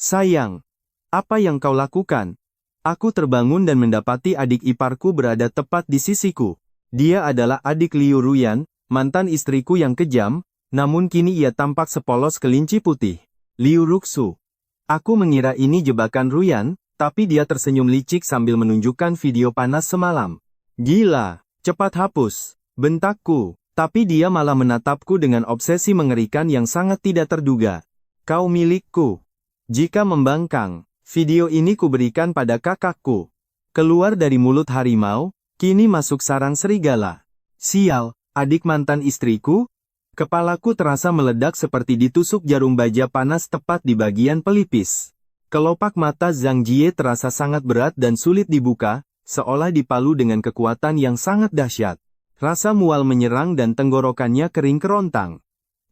Sayang, apa yang kau lakukan? Aku terbangun dan mendapati adik iparku berada tepat di sisiku. Dia adalah adik Liu Ruyan, mantan istriku yang kejam, namun kini ia tampak sepolos kelinci putih. Liu Ruxu. Aku mengira ini jebakan Ruyan, tapi dia tersenyum licik sambil menunjukkan video panas semalam. Gila, cepat hapus, bentakku. Tapi dia malah menatapku dengan obsesi mengerikan yang sangat tidak terduga. Kau milikku. Jika membangkang, video ini kuberikan pada kakakku. Keluar dari mulut harimau, kini masuk sarang serigala. Sial, adik mantan istriku? Kepalaku terasa meledak seperti ditusuk jarum baja panas tepat di bagian pelipis. Kelopak mata Zhang Jie terasa sangat berat dan sulit dibuka, seolah dipalu dengan kekuatan yang sangat dahsyat. Rasa mual menyerang dan tenggorokannya kering kerontang.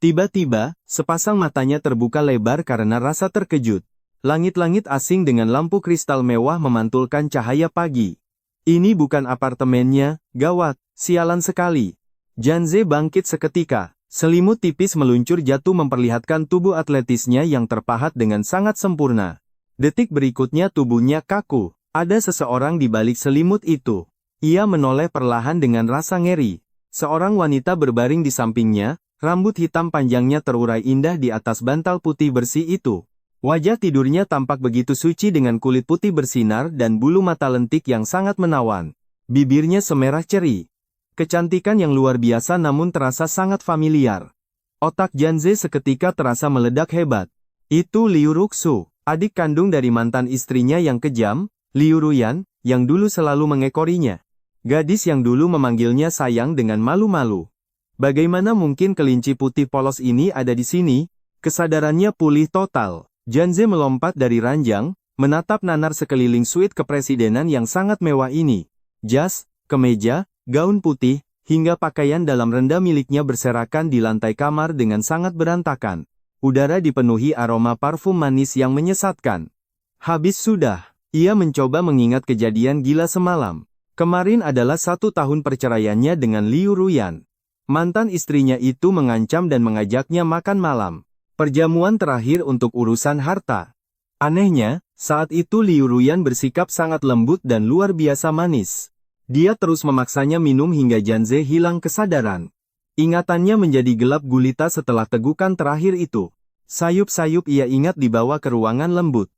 Tiba-tiba, sepasang matanya terbuka lebar karena rasa terkejut. Langit-langit asing dengan lampu kristal mewah memantulkan cahaya pagi. Ini bukan apartemennya, gawat, sialan sekali. Janze bangkit seketika. Selimut tipis meluncur jatuh memperlihatkan tubuh atletisnya yang terpahat dengan sangat sempurna. Detik berikutnya tubuhnya kaku. Ada seseorang di balik selimut itu. Ia menoleh perlahan dengan rasa ngeri. Seorang wanita berbaring di sampingnya, rambut hitam panjangnya terurai indah di atas bantal putih bersih itu. Wajah tidurnya tampak begitu suci dengan kulit putih bersinar dan bulu mata lentik yang sangat menawan. Bibirnya semerah ceri. Kecantikan yang luar biasa namun terasa sangat familiar. Otak Janze seketika terasa meledak hebat. Itu Liu Ruxu, adik kandung dari mantan istrinya yang kejam, Liu Ruyan, yang dulu selalu mengekorinya. Gadis yang dulu memanggilnya sayang dengan malu-malu. Bagaimana mungkin kelinci putih polos ini ada di sini? Kesadarannya pulih total. Janze melompat dari ranjang, menatap nanar sekeliling suite kepresidenan yang sangat mewah ini. Jas, kemeja, gaun putih, hingga pakaian dalam rendah miliknya berserakan di lantai kamar dengan sangat berantakan. Udara dipenuhi aroma parfum manis yang menyesatkan. Habis sudah, ia mencoba mengingat kejadian gila semalam. Kemarin adalah 1 tahun perceraiannya dengan Liu Ruyan. Mantan istrinya itu mengancam dan mengajaknya makan malam. Perjamuan terakhir untuk urusan harta. Anehnya, saat itu Liu Ruyan bersikap sangat lembut dan luar biasa manis. Dia terus memaksanya minum hingga Janze hilang kesadaran. Ingatannya menjadi gelap gulita setelah tegukan terakhir itu. Sayup-sayup ia ingat dibawa ke ruangan lembut.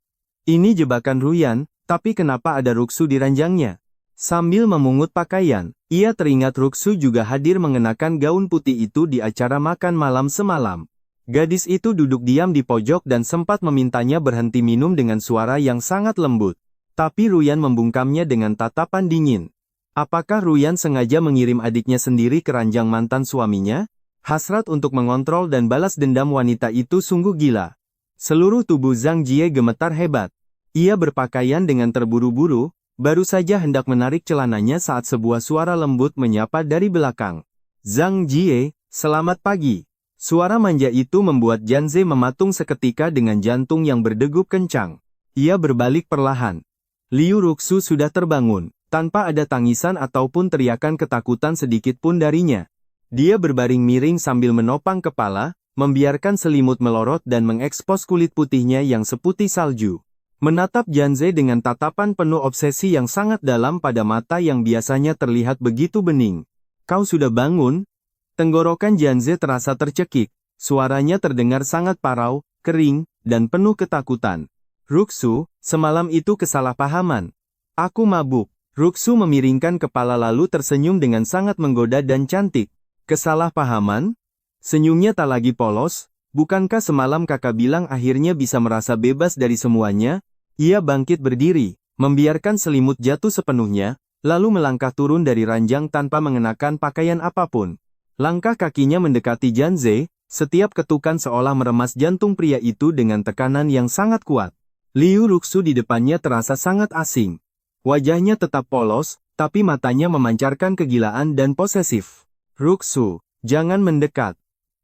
Ini jebakan Ruyan, tapi kenapa ada Ruxu di ranjangnya? Sambil memungut pakaian, ia teringat Ruxu juga hadir mengenakan gaun putih itu di acara makan malam semalam. Gadis itu duduk diam di pojok dan sempat memintanya berhenti minum dengan suara yang sangat lembut. Tapi Ruyan membungkamnya dengan tatapan dingin. Apakah Ruyan sengaja mengirim adiknya sendiri ke ranjang mantan suaminya? Hasrat untuk mengontrol dan balas dendam wanita itu sungguh gila. Seluruh tubuh Zhang Jie gemetar hebat. Ia berpakaian dengan terburu-buru, baru saja hendak menarik celananya saat sebuah suara lembut menyapa dari belakang. Zhang Jie, selamat pagi. Suara manja itu membuat Janze mematung seketika dengan jantung yang berdegup kencang. Ia berbalik perlahan. Liu Ruxu sudah terbangun, tanpa ada tangisan ataupun teriakan ketakutan sedikit pun darinya. Dia berbaring miring sambil menopang kepala, membiarkan selimut melorot dan mengekspos kulit putihnya yang seputih salju. Menatap Janze dengan tatapan penuh obsesi yang sangat dalam pada mata yang biasanya terlihat begitu bening. Kau sudah bangun? Tenggorokan Janze terasa tercekik, suaranya terdengar sangat parau, kering, dan penuh ketakutan. Ruxu, semalam itu kesalahpahaman. Aku mabuk. Ruxu memiringkan kepala lalu tersenyum dengan sangat menggoda dan cantik. Kesalahpahaman? Senyumnya tak lagi polos. Bukankah semalam kakak bilang akhirnya bisa merasa bebas dari semuanya? Ia bangkit berdiri, membiarkan selimut jatuh sepenuhnya, lalu melangkah turun dari ranjang tanpa mengenakan pakaian apapun. Langkah kakinya mendekati Janze, setiap ketukan seolah meremas jantung pria itu dengan tekanan yang sangat kuat. Liu Ruxu di depannya terasa sangat asing. Wajahnya tetap polos, tapi matanya memancarkan kegilaan dan posesif. Ruxu, jangan mendekat.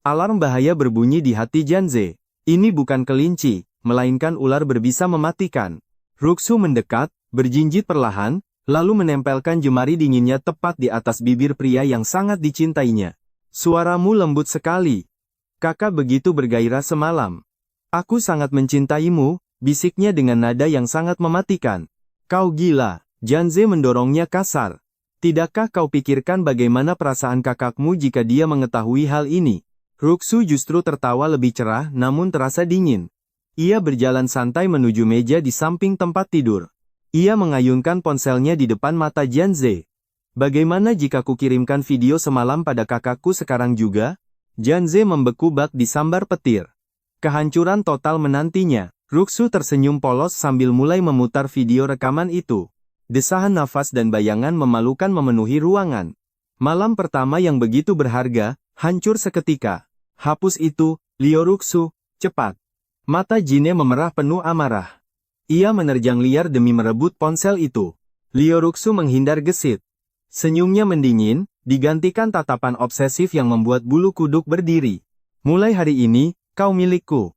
Alarm bahaya berbunyi di hati Janze. Ini bukan kelinci, melainkan ular berbisa mematikan. Ruxu mendekat, berjinjit perlahan, lalu menempelkan jemari dinginnya tepat di atas bibir pria yang sangat dicintainya. Suaramu lembut sekali. Kakak begitu bergairah semalam. Aku sangat mencintaimu, bisiknya dengan nada yang sangat mematikan. Kau gila, Janze mendorongnya kasar. Tidakkah kau pikirkan bagaimana perasaan kakakmu jika dia mengetahui hal ini? Ruxu justru tertawa lebih cerah namun terasa dingin. Ia berjalan santai menuju meja di samping tempat tidur. Ia mengayunkan ponselnya di depan mata Janze. Bagaimana jika kukirimkan video semalam pada kakakku sekarang juga? Janze membeku bak disambar petir. Kehancuran total menantinya. Ruxu tersenyum polos sambil mulai memutar video rekaman itu. Desahan nafas dan bayangan memalukan memenuhi ruangan. Malam pertama yang begitu berharga, hancur seketika. Hapus itu, Liu Ruxu, cepat. Mata Jine memerah penuh amarah. Ia menerjang liar demi merebut ponsel itu. Liu Ruxu menghindar gesit. Senyumnya mendingin, digantikan tatapan obsesif yang membuat bulu kuduk berdiri. Mulai hari ini, kau milikku.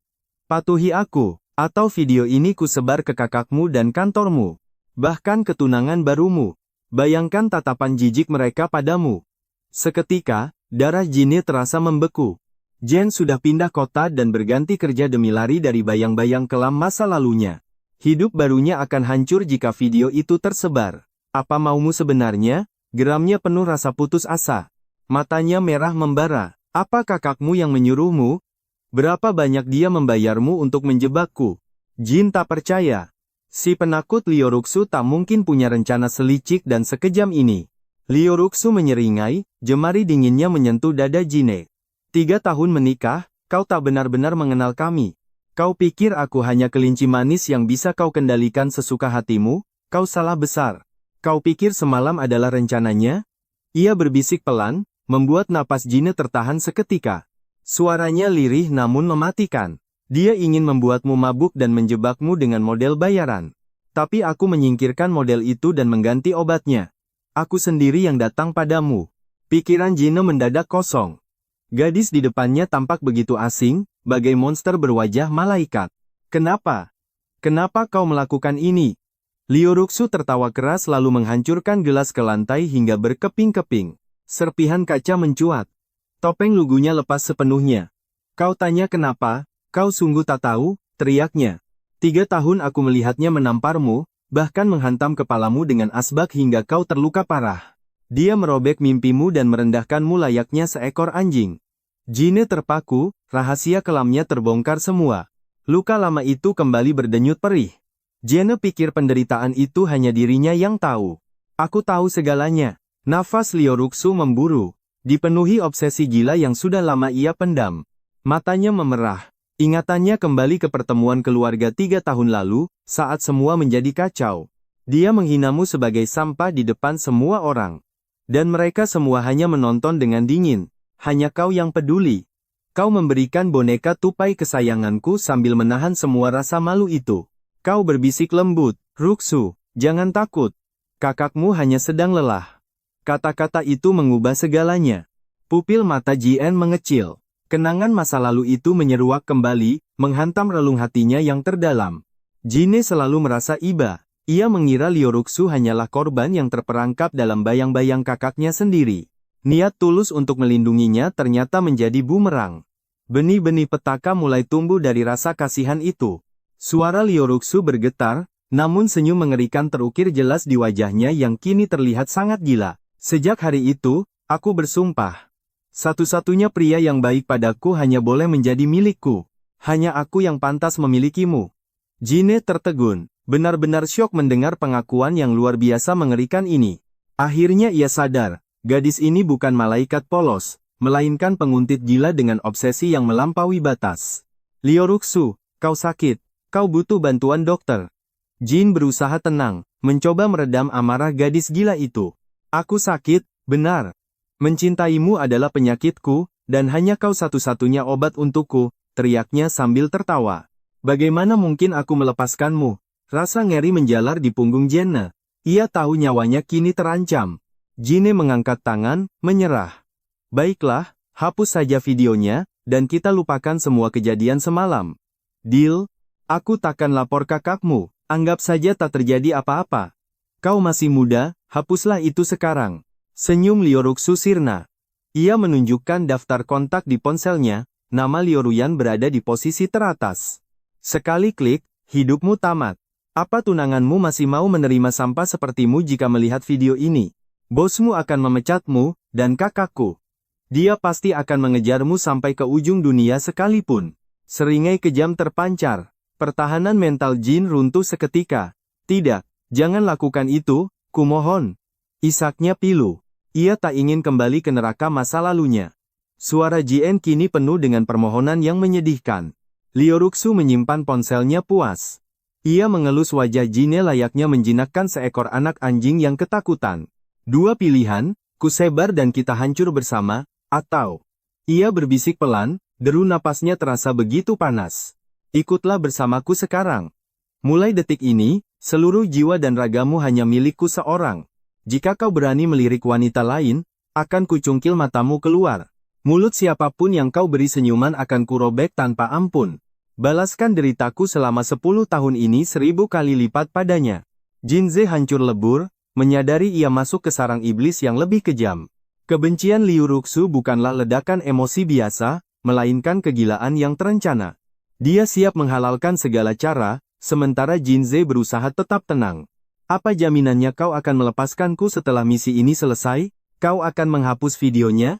Patuhi aku, atau video ini kusebar ke kakakmu dan kantormu. Bahkan ketunangan barumu. Bayangkan tatapan jijik mereka padamu. Seketika, darah Jine terasa membeku. Jen sudah pindah kota dan berganti kerja demi lari dari bayang-bayang kelam masa lalunya. Hidup barunya akan hancur jika video itu tersebar. Apa maumu sebenarnya? Geramnya penuh rasa putus asa. Matanya merah membara. Apa kakakmu yang menyuruhmu? Berapa banyak dia membayarmu untuk menjebakku? Jin tak percaya. Si penakut Liu Ruxu tak mungkin punya rencana selicik dan sekejam ini. Liu Ruxu menyeringai, jemari dinginnya menyentuh dada Jine. 3 tahun menikah, kau tak benar-benar mengenal kami. Kau pikir aku hanya kelinci manis yang bisa kau kendalikan sesuka hatimu? Kau salah besar. Kau pikir semalam adalah rencananya? Ia berbisik pelan, membuat napas Jine tertahan seketika. Suaranya lirih namun mematikan. Dia ingin membuatmu mabuk dan menjebakmu dengan model bayaran. Tapi aku menyingkirkan model itu dan mengganti obatnya. Aku sendiri yang datang padamu. Pikiran Jine mendadak kosong. Gadis di depannya tampak begitu asing, bagai monster berwajah malaikat. Kenapa? Kenapa kau melakukan ini? Liu Ruxu tertawa keras lalu menghancurkan gelas ke lantai hingga berkeping-keping. Serpihan kaca mencuat. Topeng lugunya lepas sepenuhnya. Kau tanya kenapa? Kau sungguh tak tahu, teriaknya. 3 tahun aku melihatnya menamparmu, bahkan menghantam kepalamu dengan asbak hingga kau terluka parah. Dia merobek mimpimu dan merendahkanmu layaknya seekor anjing. Jine terpaku, rahasia kelamnya terbongkar semua. Luka lama itu kembali berdenyut perih. Jine pikir penderitaan itu hanya dirinya yang tahu. Aku tahu segalanya. Nafas Liu Ruxu memburu, dipenuhi obsesi gila yang sudah lama ia pendam. Matanya memerah. Ingatannya kembali ke pertemuan keluarga 3 tahun lalu, saat semua menjadi kacau. Dia menghinamu sebagai sampah di depan semua orang. Dan mereka semua hanya menonton dengan dingin. Hanya kau yang peduli. Kau memberikan boneka tupai kesayanganku sambil menahan semua rasa malu itu. Kau berbisik lembut, Ruxu, jangan takut. Kakakmu hanya sedang lelah. Kata-kata itu mengubah segalanya. Pupil mata Jien mengecil. Kenangan masa lalu itu menyeruak kembali, menghantam relung hatinya yang terdalam. Jine selalu merasa iba. Ia mengira Liu Ruxu hanyalah korban yang terperangkap dalam bayang-bayang kakaknya sendiri. Niat tulus untuk melindunginya ternyata menjadi bumerang. Benih-benih petaka mulai tumbuh dari rasa kasihan itu. Suara Liu Ruxu bergetar, namun senyum mengerikan terukir jelas di wajahnya yang kini terlihat sangat gila. Sejak hari itu, aku bersumpah. Satu-satunya pria yang baik padaku hanya boleh menjadi milikku. Hanya aku yang pantas memilikimu. Jine tertegun. Benar-benar syok mendengar pengakuan yang luar biasa mengerikan ini. Akhirnya ia sadar, gadis ini bukan malaikat polos, melainkan penguntit gila dengan obsesi yang melampaui batas. Liu Ruxu, kau sakit, kau butuh bantuan dokter. Jin berusaha tenang, mencoba meredam amarah gadis gila itu. Aku sakit, benar. Mencintaimu adalah penyakitku, dan hanya kau satu-satunya obat untukku, teriaknya sambil tertawa. Bagaimana mungkin aku melepaskanmu? Rasa ngeri menjalar di punggung Jine. Ia tahu nyawanya kini terancam. Jine mengangkat tangan, menyerah. Baiklah, hapus saja videonya, dan kita lupakan semua kejadian semalam. Deal? Aku takkan lapor kakakmu, anggap saja tak terjadi apa-apa. Kau masih muda, hapuslah itu sekarang. Senyum Liu Ruxu sirna. Ia menunjukkan daftar kontak di ponselnya, nama Liu Ruyan berada di posisi teratas. Sekali klik, Hidupmu tamat. Apa tunanganmu masih mau menerima sampah sepertimu jika melihat video ini? Bosmu akan memecatmu, dan kakakku. Dia pasti akan mengejarmu sampai ke ujung dunia sekalipun. Seringai kejam terpancar. Pertahanan mental Jin runtuh seketika. Tidak, jangan lakukan itu, kumohon. Isaknya pilu. Ia tak ingin kembali ke neraka masa lalunya. Suara Jin kini penuh dengan permohonan yang menyedihkan. Liu Ruxu menyimpan ponselnya puas. Ia mengelus wajah Jinnya layaknya menjinakkan seekor anak anjing yang ketakutan. Dua pilihan, ku sebar dan kita hancur bersama, atau... Ia berbisik pelan, deru napasnya terasa begitu panas. Ikutlah bersamaku sekarang. Mulai detik ini, seluruh jiwa dan ragamu hanya milikku seorang. Jika kau berani melirik wanita lain, akan kucungkil matamu keluar. Mulut siapapun yang kau beri senyuman akan kurobek tanpa ampun. Balaskan deritaku selama 10 tahun ini 1000 kali lipat padanya. Jinze hancur lebur, menyadari ia masuk ke sarang iblis yang lebih kejam. Kebencian Liu Ruxu bukanlah ledakan emosi biasa, melainkan kegilaan yang terencana. Dia siap menghalalkan segala cara, sementara Jinze berusaha tetap tenang. Apa jaminannya kau akan melepaskanku setelah misi ini selesai? Kau akan menghapus videonya?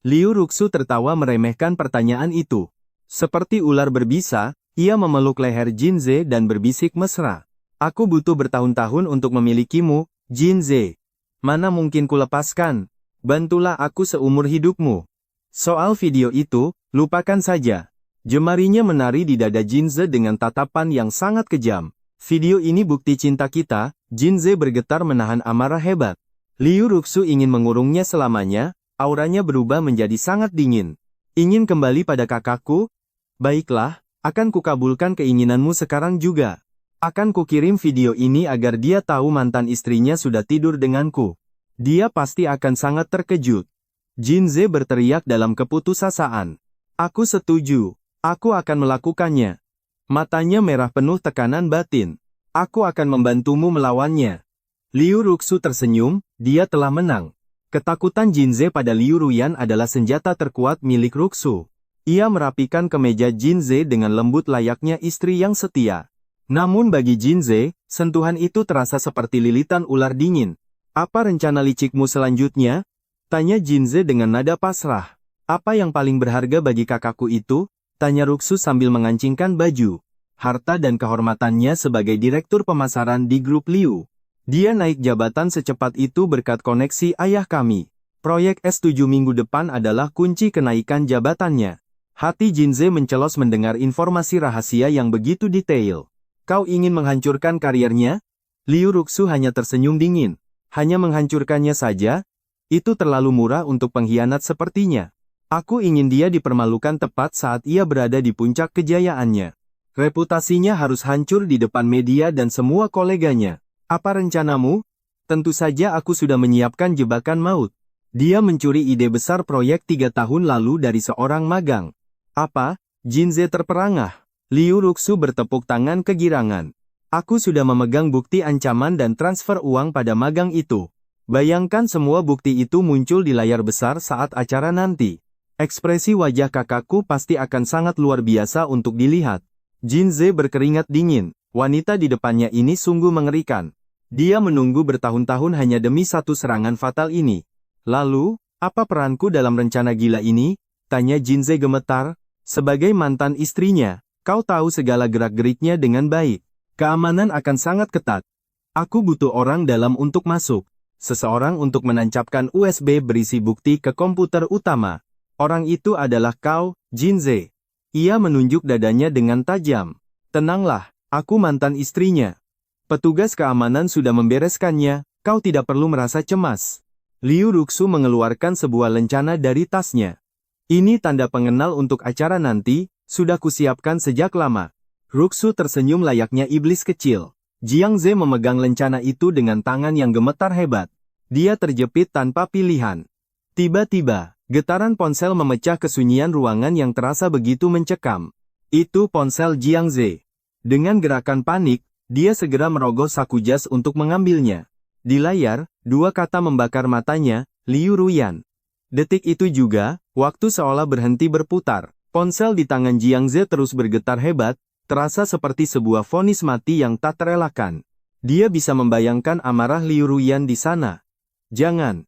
Liu Ruxu tertawa meremehkan pertanyaan itu. Seperti ular berbisa, ia memeluk leher Jinze dan berbisik mesra. Aku butuh bertahun-tahun untuk memilikimu, Jinze. Mana mungkin ku lepaskan? Bantulah aku seumur hidupmu. Soal video itu, lupakan saja. Jemarinya menari di dada Jinze dengan tatapan yang sangat kejam. Video ini bukti cinta kita, Jinze bergetar menahan amarah hebat. Liu Ruxu ingin mengurungnya selamanya, auranya berubah menjadi sangat dingin. Ingin kembali pada kakakku? Baiklah, akan kukabulkan keinginanmu sekarang juga. Akan kukirim video ini agar dia tahu mantan istrinya sudah tidur denganku. Dia pasti akan sangat terkejut. Jinze berteriak dalam keputusasaan. Aku setuju. Aku akan melakukannya. Matanya merah penuh tekanan batin. Aku akan membantumu melawannya. Liu Ruxu tersenyum, dia telah menang. Ketakutan Jinze pada Liu Ruyan adalah senjata terkuat milik Ruxu. Ia merapikan kemeja Jinze dengan lembut layaknya istri yang setia. Namun bagi Jinze, sentuhan itu terasa seperti lilitan ular dingin. Apa rencana licikmu selanjutnya? Tanya Jinze dengan nada pasrah. Apa yang paling berharga bagi kakakku itu? Tanya Ruxu sambil mengancingkan baju. Harta dan kehormatannya sebagai direktur pemasaran di grup Liu. Dia naik jabatan secepat itu berkat koneksi ayah kami. Proyek S7 minggu depan adalah kunci kenaikan jabatannya. Hati Jinze mencelos mendengar informasi rahasia yang begitu detail. Kau ingin menghancurkan karirnya? Liu Ruxu hanya tersenyum dingin. Hanya menghancurkannya saja? Itu terlalu murah untuk pengkhianat sepertinya. Aku ingin dia dipermalukan tepat saat ia berada di puncak kejayaannya. Reputasinya harus hancur di depan media dan semua koleganya. Apa rencanamu? Tentu saja aku sudah menyiapkan jebakan maut. Dia mencuri ide besar proyek 3 tahun lalu dari seorang magang. Apa? Jinze terperangah. Liu Ruxu bertepuk tangan kegirangan. Aku sudah memegang bukti ancaman dan transfer uang pada magang itu. Bayangkan semua bukti itu muncul di layar besar saat acara nanti. Ekspresi wajah kakakku pasti akan sangat luar biasa untuk dilihat. Jinze berkeringat dingin. Wanita di depannya ini sungguh mengerikan. Dia menunggu bertahun-tahun hanya demi satu serangan fatal ini. Lalu, apa peranku dalam rencana gila ini? Tanya Jinze gemetar. Sebagai mantan istrinya, kau tahu segala gerak-geriknya dengan baik. Keamanan akan sangat ketat. Aku butuh orang dalam untuk masuk. Seseorang untuk menancapkan USB berisi bukti ke komputer utama. Orang itu adalah kau, Jinze. Ia menunjuk dadanya dengan tajam. Tenanglah, aku mantan istrinya. Petugas keamanan sudah membereskannya, kau tidak perlu merasa cemas. Liu Ruxu mengeluarkan sebuah lencana dari tasnya. Ini tanda pengenal untuk acara nanti, sudah kusiapkan sejak lama. Ruxu tersenyum layaknya iblis kecil. Jiang Ze memegang lencana itu dengan tangan yang gemetar hebat. Dia terjepit tanpa pilihan. Tiba-tiba, getaran ponsel memecah kesunyian ruangan yang terasa begitu mencekam. Itu ponsel Jiang Ze. Dengan gerakan panik, dia segera merogoh saku jas untuk mengambilnya. Di layar, dua kata membakar matanya, Liu Ruyan. Detik itu juga, waktu seolah berhenti berputar. Ponsel di tangan Jiang Ze terus bergetar hebat, terasa seperti sebuah vonis mati yang tak terelakkan. Dia bisa membayangkan amarah Liu Ruyan di sana. Jangan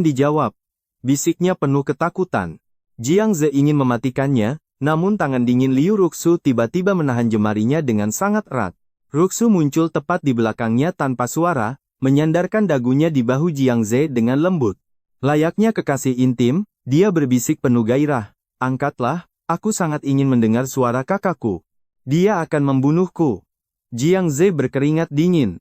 dijawab, bisiknya penuh ketakutan. Jiang Ze ingin mematikannya, namun tangan dingin Liu Ruxu tiba-tiba menahan jemarinya dengan sangat erat. Ruxu muncul tepat di belakangnya tanpa suara, menyandarkan dagunya di bahu Jiang Ze dengan lembut. Layaknya kekasih intim, dia berbisik penuh gairah. Angkatlah, aku sangat ingin mendengar suara kakakku. Dia akan membunuhku. Jiang Ze berkeringat dingin.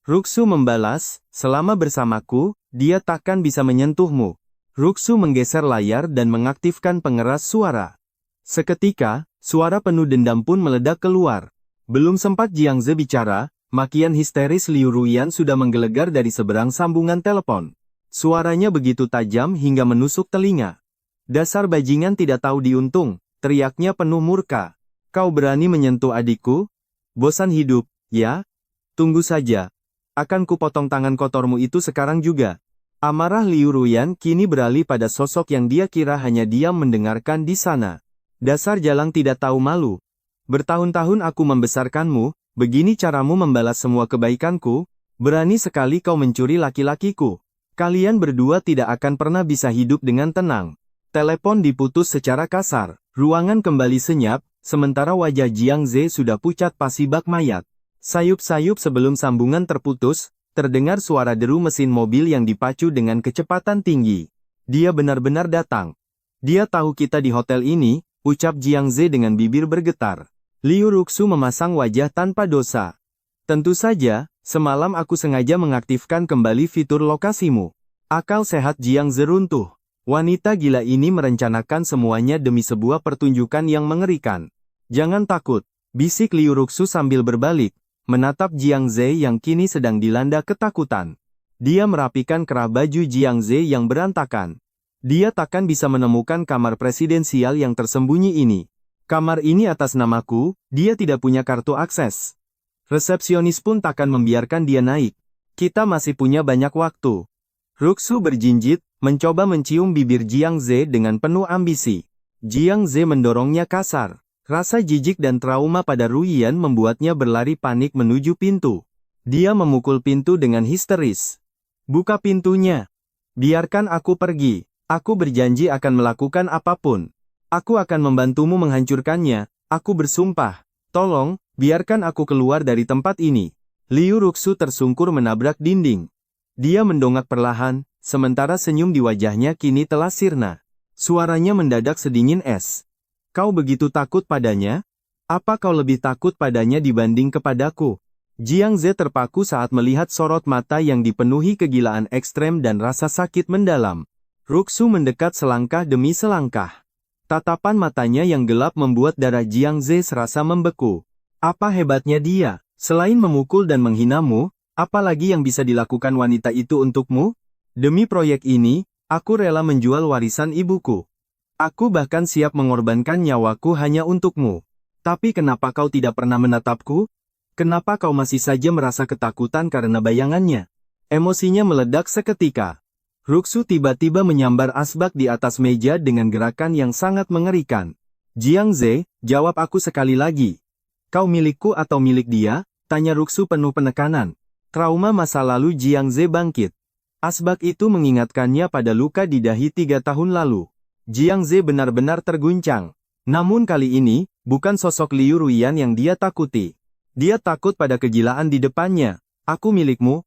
Ruxu membalas, selama bersamaku, dia takkan bisa menyentuhmu. Ruxu menggeser layar dan mengaktifkan pengeras suara. Seketika, suara penuh dendam pun meledak keluar. Belum sempat Jiang Ze bicara, makian histeris Liu Ruyan sudah menggelegar dari seberang sambungan telepon. Suaranya begitu tajam hingga menusuk telinga. Dasar bajingan tidak tahu diuntung, teriaknya penuh murka. Kau berani menyentuh adikku? Bosan hidup, ya? Tunggu saja. Akan kupotong tangan kotormu itu sekarang juga. Amarah Liu Ruyan kini beralih pada sosok yang dia kira hanya diam mendengarkan di sana. Dasar jalang tidak tahu malu. Bertahun-tahun aku membesarkanmu, begini caramu membalas semua kebaikanku? Berani sekali kau mencuri laki-lakiku. Kalian berdua tidak akan pernah bisa hidup dengan tenang. Telepon diputus secara kasar. Ruangan kembali senyap, sementara wajah Jiang Ze sudah pucat pasi bak mayat. Sayup-sayup sebelum sambungan terputus, terdengar suara deru mesin mobil yang dipacu dengan kecepatan tinggi. Dia benar-benar datang. Dia tahu kita di hotel ini, ucap Jiang Ze dengan bibir bergetar. Liu Ruxu memasang wajah tanpa dosa. Tentu saja, semalam aku sengaja mengaktifkan kembali fitur lokasimu. Akal sehat Jiang Ze runtuh. Wanita gila ini merencanakan semuanya demi sebuah pertunjukan yang mengerikan. Jangan takut, bisik Liu Ruxu sambil berbalik, menatap Jiang Ze yang kini sedang dilanda ketakutan. Dia merapikan kerah baju Jiang Ze yang berantakan. Dia takkan bisa menemukan kamar presidensial yang tersembunyi ini. Kamar ini atas namaku, dia tidak punya kartu akses. Resepsionis pun takkan membiarkan dia naik. Kita masih punya banyak waktu. Ruxu berjinjit, mencoba mencium bibir Jiang Ze dengan penuh ambisi. Jiang Ze mendorongnya kasar. Rasa jijik dan trauma pada Ruyan membuatnya berlari panik menuju pintu. Dia memukul pintu dengan histeris. Buka pintunya. Biarkan aku pergi. Aku berjanji akan melakukan apapun. Aku akan membantumu menghancurkannya. Aku bersumpah. Tolong, biarkan aku keluar dari tempat ini. Liu Ruxu tersungkur menabrak dinding. Dia mendongak perlahan, sementara senyum di wajahnya kini telah sirna. Suaranya mendadak sedingin es. Kau begitu takut padanya? Apa kau lebih takut padanya dibanding kepadaku? Jiang Ze terpaku saat melihat sorot mata yang dipenuhi kegilaan ekstrem dan rasa sakit mendalam. Ruxu mendekat selangkah demi selangkah. Tatapan matanya yang gelap membuat darah Jiang Ze serasa membeku. Apa hebatnya dia? Selain memukul dan menghinamu, apa lagi yang bisa dilakukan wanita itu untukmu? Demi proyek ini, aku rela menjual warisan ibuku. Aku bahkan siap mengorbankan nyawaku hanya untukmu. Tapi kenapa kau tidak pernah menatapku? Kenapa kau masih saja merasa ketakutan karena bayangannya? Emosinya meledak seketika. Ruxu tiba-tiba menyambar asbak di atas meja dengan gerakan yang sangat mengerikan. Jiang Ze, jawab aku sekali lagi. Kau milikku atau milik dia? Tanya Ruxu penuh penekanan. Trauma masa lalu Jiang Ze bangkit. Asbak itu mengingatkannya pada luka di dahi 3 tahun lalu. Jiang Ze benar-benar terguncang. Namun kali ini, bukan sosok Liu Ruyan yang dia takuti. Dia takut pada kegilaan di depannya. Aku milikmu,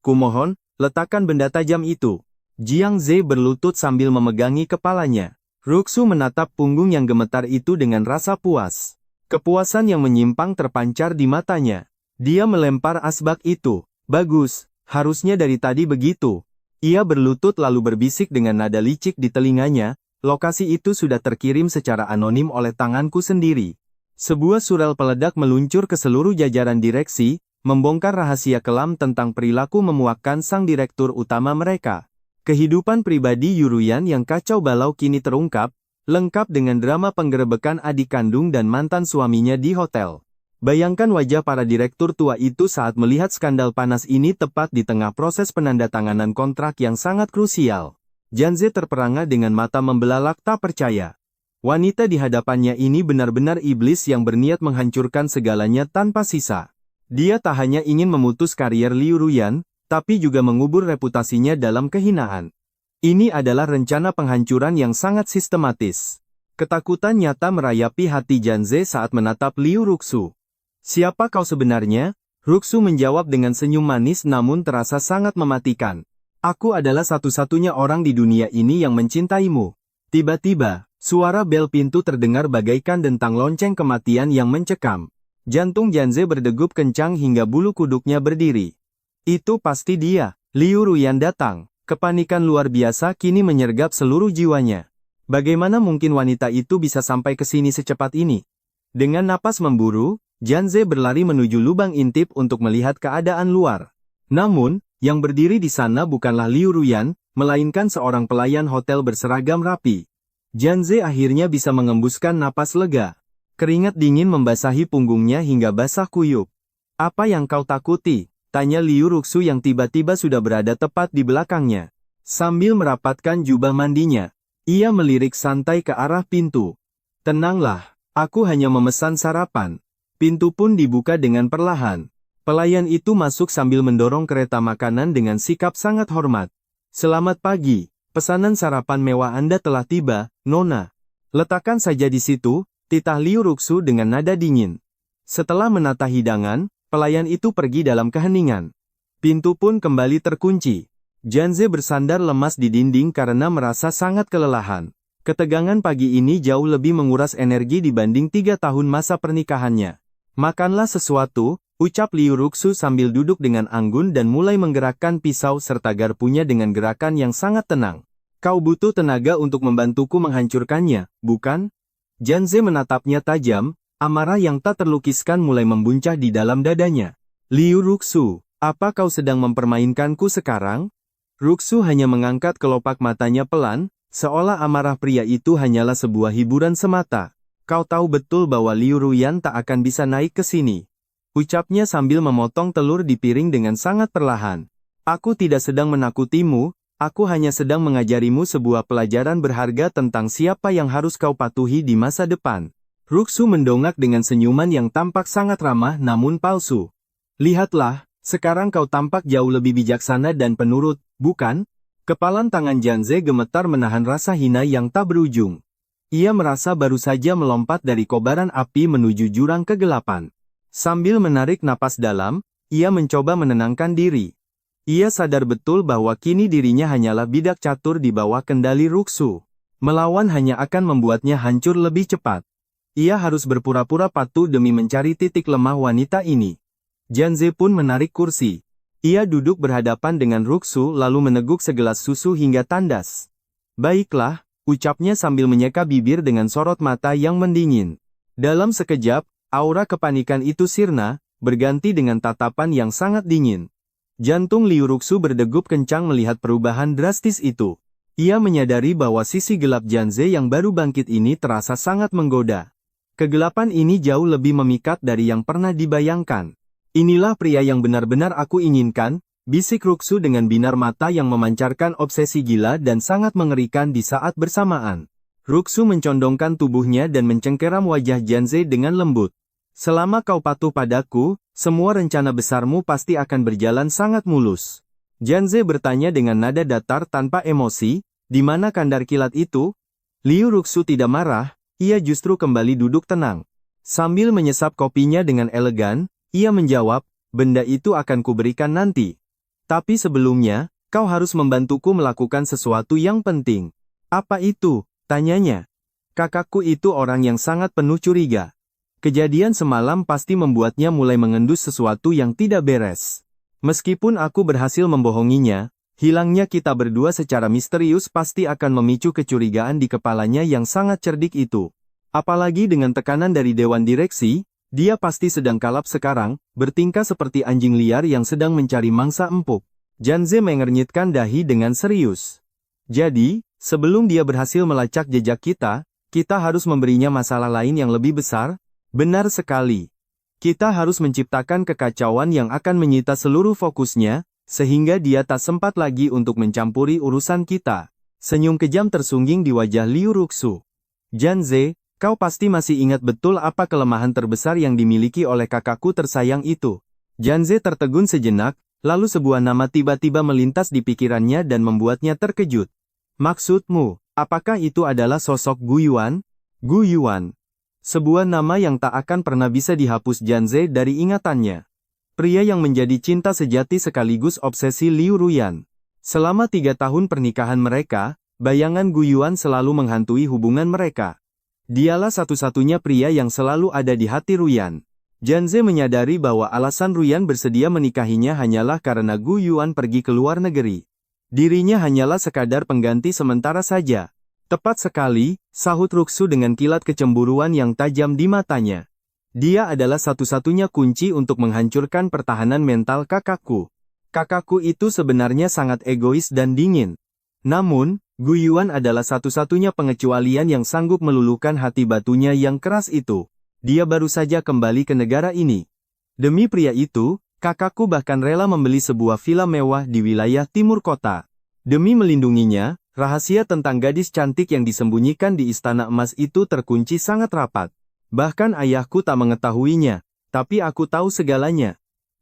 kumohon, letakkan benda tajam itu. Jiang Ze berlutut sambil memegangi kepalanya. Ruxu menatap punggung yang gemetar itu dengan rasa puas. Kepuasan yang menyimpang terpancar di matanya. Dia melempar asbak itu. Bagus, harusnya dari tadi begitu. Ia berlutut lalu berbisik dengan nada licik di telinganya, lokasi itu sudah terkirim secara anonim oleh tanganku sendiri. Sebuah surel peledak meluncur ke seluruh jajaran direksi, membongkar rahasia kelam tentang perilaku memuakkan sang direktur utama mereka. Kehidupan pribadi Yu Ruyan yang kacau balau kini terungkap, lengkap dengan drama penggerebekan adik kandung dan mantan suaminya di hotel. Bayangkan wajah para direktur tua itu saat melihat skandal panas ini tepat di tengah proses penandatanganan kontrak yang sangat krusial. Jiang Ze terperangah dengan mata membelalak tak percaya. Wanita di hadapannya ini benar-benar iblis yang berniat menghancurkan segalanya tanpa sisa. Dia tak hanya ingin memutus karier Liu Ruyan, tapi juga mengubur reputasinya dalam kehinaan. Ini adalah rencana penghancuran yang sangat sistematis. Ketakutan nyata merayapi hati Janze saat menatap Liu Ruxu. "Siapa kau sebenarnya?" Ruxu menjawab dengan senyum manis namun terasa sangat mematikan. "Aku adalah satu-satunya orang di dunia ini yang mencintaimu." Tiba-tiba, suara bel pintu terdengar bagaikan dentang lonceng kematian yang mencekam. Jantung Janze berdegup kencang hingga bulu kuduknya berdiri. Itu pasti dia. Liu Ruyan datang. Kepanikan luar biasa kini menyergap seluruh jiwanya. Bagaimana mungkin wanita itu bisa sampai ke sini secepat ini? Dengan napas memburu, Janze berlari menuju lubang intip untuk melihat keadaan luar. Namun, yang berdiri di sana bukanlah Liu Ruyan, melainkan seorang pelayan hotel berseragam rapi. Janze akhirnya bisa mengembuskan napas lega. Keringat dingin membasahi punggungnya hingga basah kuyup. "Apa yang kau takuti?" tanya Liu Ruxu yang tiba-tiba sudah berada tepat di belakangnya. Sambil merapatkan jubah mandinya, ia melirik santai ke arah pintu. "Tenanglah, aku hanya memesan sarapan." Pintu pun dibuka dengan perlahan. Pelayan itu masuk sambil mendorong kereta makanan dengan sikap sangat hormat. "Selamat pagi, pesanan sarapan mewah Anda telah tiba, Nona." "Letakkan saja di situ," titah Liu Ruxu dengan nada dingin. Setelah menata hidangan, pelayan itu pergi dalam keheningan. Pintu pun kembali terkunci. Janze bersandar lemas di dinding karena merasa sangat kelelahan. Ketegangan pagi ini jauh lebih menguras energi dibanding 3 tahun masa pernikahannya. "Makanlah sesuatu," ucap Liu Ruxu sambil duduk dengan anggun dan mulai menggerakkan pisau serta garpunya dengan gerakan yang sangat tenang. "Kau butuh tenaga untuk membantuku menghancurkannya, bukan?" Janze menatapnya tajam, amarah yang tak terlukiskan mulai membuncah di dalam dadanya. "Liu Ruxu, apa kau sedang mempermainkanku sekarang?" Ruxu hanya mengangkat kelopak matanya pelan, seolah amarah pria itu hanyalah sebuah hiburan semata. "Kau tahu betul bahwa Liu Ruyan tak akan bisa naik ke sini," ucapnya sambil memotong telur di piring dengan sangat perlahan. "Aku tidak sedang menakutimu, aku hanya sedang mengajarimu sebuah pelajaran berharga tentang siapa yang harus kau patuhi di masa depan." Ruxu mendongak dengan senyuman yang tampak sangat ramah namun palsu. "Lihatlah, sekarang kau tampak jauh lebih bijaksana dan penurut, bukan?" Kepalan tangan Janze gemetar menahan rasa hina yang tak berujung. Ia merasa baru saja melompat dari kobaran api menuju jurang kegelapan. Sambil menarik napas dalam, ia mencoba menenangkan diri. Ia sadar betul bahwa kini dirinya hanyalah bidak catur di bawah kendali Ruxu. Melawan hanya akan membuatnya hancur lebih cepat. Ia harus berpura-pura patuh demi mencari titik lemah wanita ini. Janze pun menarik kursi. Ia duduk berhadapan dengan Ruxu lalu meneguk segelas susu hingga tandas. "Baiklah," ucapnya sambil menyeka bibir dengan sorot mata yang mendingin. Dalam sekejap, aura kepanikan itu sirna, berganti dengan tatapan yang sangat dingin. Jantung Liu Ruxu berdegup kencang melihat perubahan drastis itu. Ia menyadari bahwa sisi gelap Janze yang baru bangkit ini terasa sangat menggoda. Kegelapan ini jauh lebih memikat dari yang pernah dibayangkan. "Inilah pria yang benar-benar aku inginkan," bisik Ruxu dengan binar mata yang memancarkan obsesi gila dan sangat mengerikan di saat bersamaan. Ruxu mencondongkan tubuhnya dan mencengkeram wajah Janze dengan lembut. "Selama kau patuh padaku, semua rencana besarmu pasti akan berjalan sangat mulus." Janze bertanya dengan nada datar tanpa emosi, "Di mana kandar kilat itu?" Liu Ruxu tidak marah, ia justru kembali duduk tenang. Sambil menyesap kopinya dengan elegan, ia menjawab, "Benda itu akan kuberikan nanti. Tapi sebelumnya, kau harus membantuku melakukan sesuatu yang penting." "Apa itu?" tanyanya. "Kakakku itu orang yang sangat penuh curiga. Kejadian semalam pasti membuatnya mulai mengendus sesuatu yang tidak beres. Meskipun aku berhasil membohonginya, hilangnya kita berdua secara misterius pasti akan memicu kecurigaan di kepalanya yang sangat cerdik itu. Apalagi dengan tekanan dari Dewan Direksi, dia pasti sedang kalap sekarang, bertingkah seperti anjing liar yang sedang mencari mangsa empuk." Janze mengernyitkan dahi dengan serius. "Jadi, sebelum dia berhasil melacak jejak kita harus memberinya masalah lain yang lebih besar?" "Benar sekali. Kita harus menciptakan kekacauan yang akan menyita seluruh fokusnya, sehingga dia tak sempat lagi untuk mencampuri urusan kita." Senyum kejam tersungging di wajah Liu Ruxu. Janze, kau pasti masih ingat betul apa kelemahan terbesar yang dimiliki oleh kakakku tersayang itu. Janze tertegun sejenak, lalu sebuah nama tiba-tiba melintas di pikirannya dan membuatnya terkejut. Maksudmu, apakah itu adalah sosok Gu Yuan? Gu Yuan. Sebuah nama yang tak akan pernah bisa dihapus Janze dari ingatannya. Pria yang menjadi cinta sejati sekaligus obsesi Liu Ruyan. Selama 3 tahun pernikahan mereka, bayangan Gu Yuan selalu menghantui hubungan mereka. Dialah satu-satunya pria yang selalu ada di hati Ruyan. Janze menyadari bahwa alasan Ruyan bersedia menikahinya hanyalah karena Gu Yuan pergi ke luar negeri. Dirinya hanyalah sekadar pengganti sementara saja. Tepat sekali, sahut Ruxu dengan kilat kecemburuan yang tajam di matanya. Dia adalah satu-satunya kunci untuk menghancurkan pertahanan mental kakakku. Kakakku itu sebenarnya sangat egois dan dingin. Namun, Gu Yuan adalah satu-satunya pengecualian yang sanggup meluluhkan hati batunya yang keras itu. Dia baru saja kembali ke negara ini. Demi pria itu, kakakku bahkan rela membeli sebuah villa mewah di wilayah timur kota. Demi melindunginya, rahasia tentang gadis cantik yang disembunyikan di Istana Emas itu terkunci sangat rapat. Bahkan ayahku tak mengetahuinya, tapi aku tahu segalanya.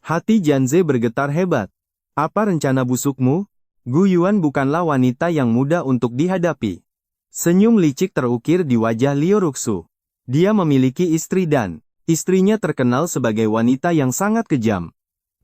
Hati Janze bergetar hebat. Apa rencana busukmu? Gu Yuan bukanlah wanita yang mudah untuk dihadapi. Senyum licik terukir di wajah Liu Ruxu. Dia memiliki istri dan istrinya terkenal sebagai wanita yang sangat kejam.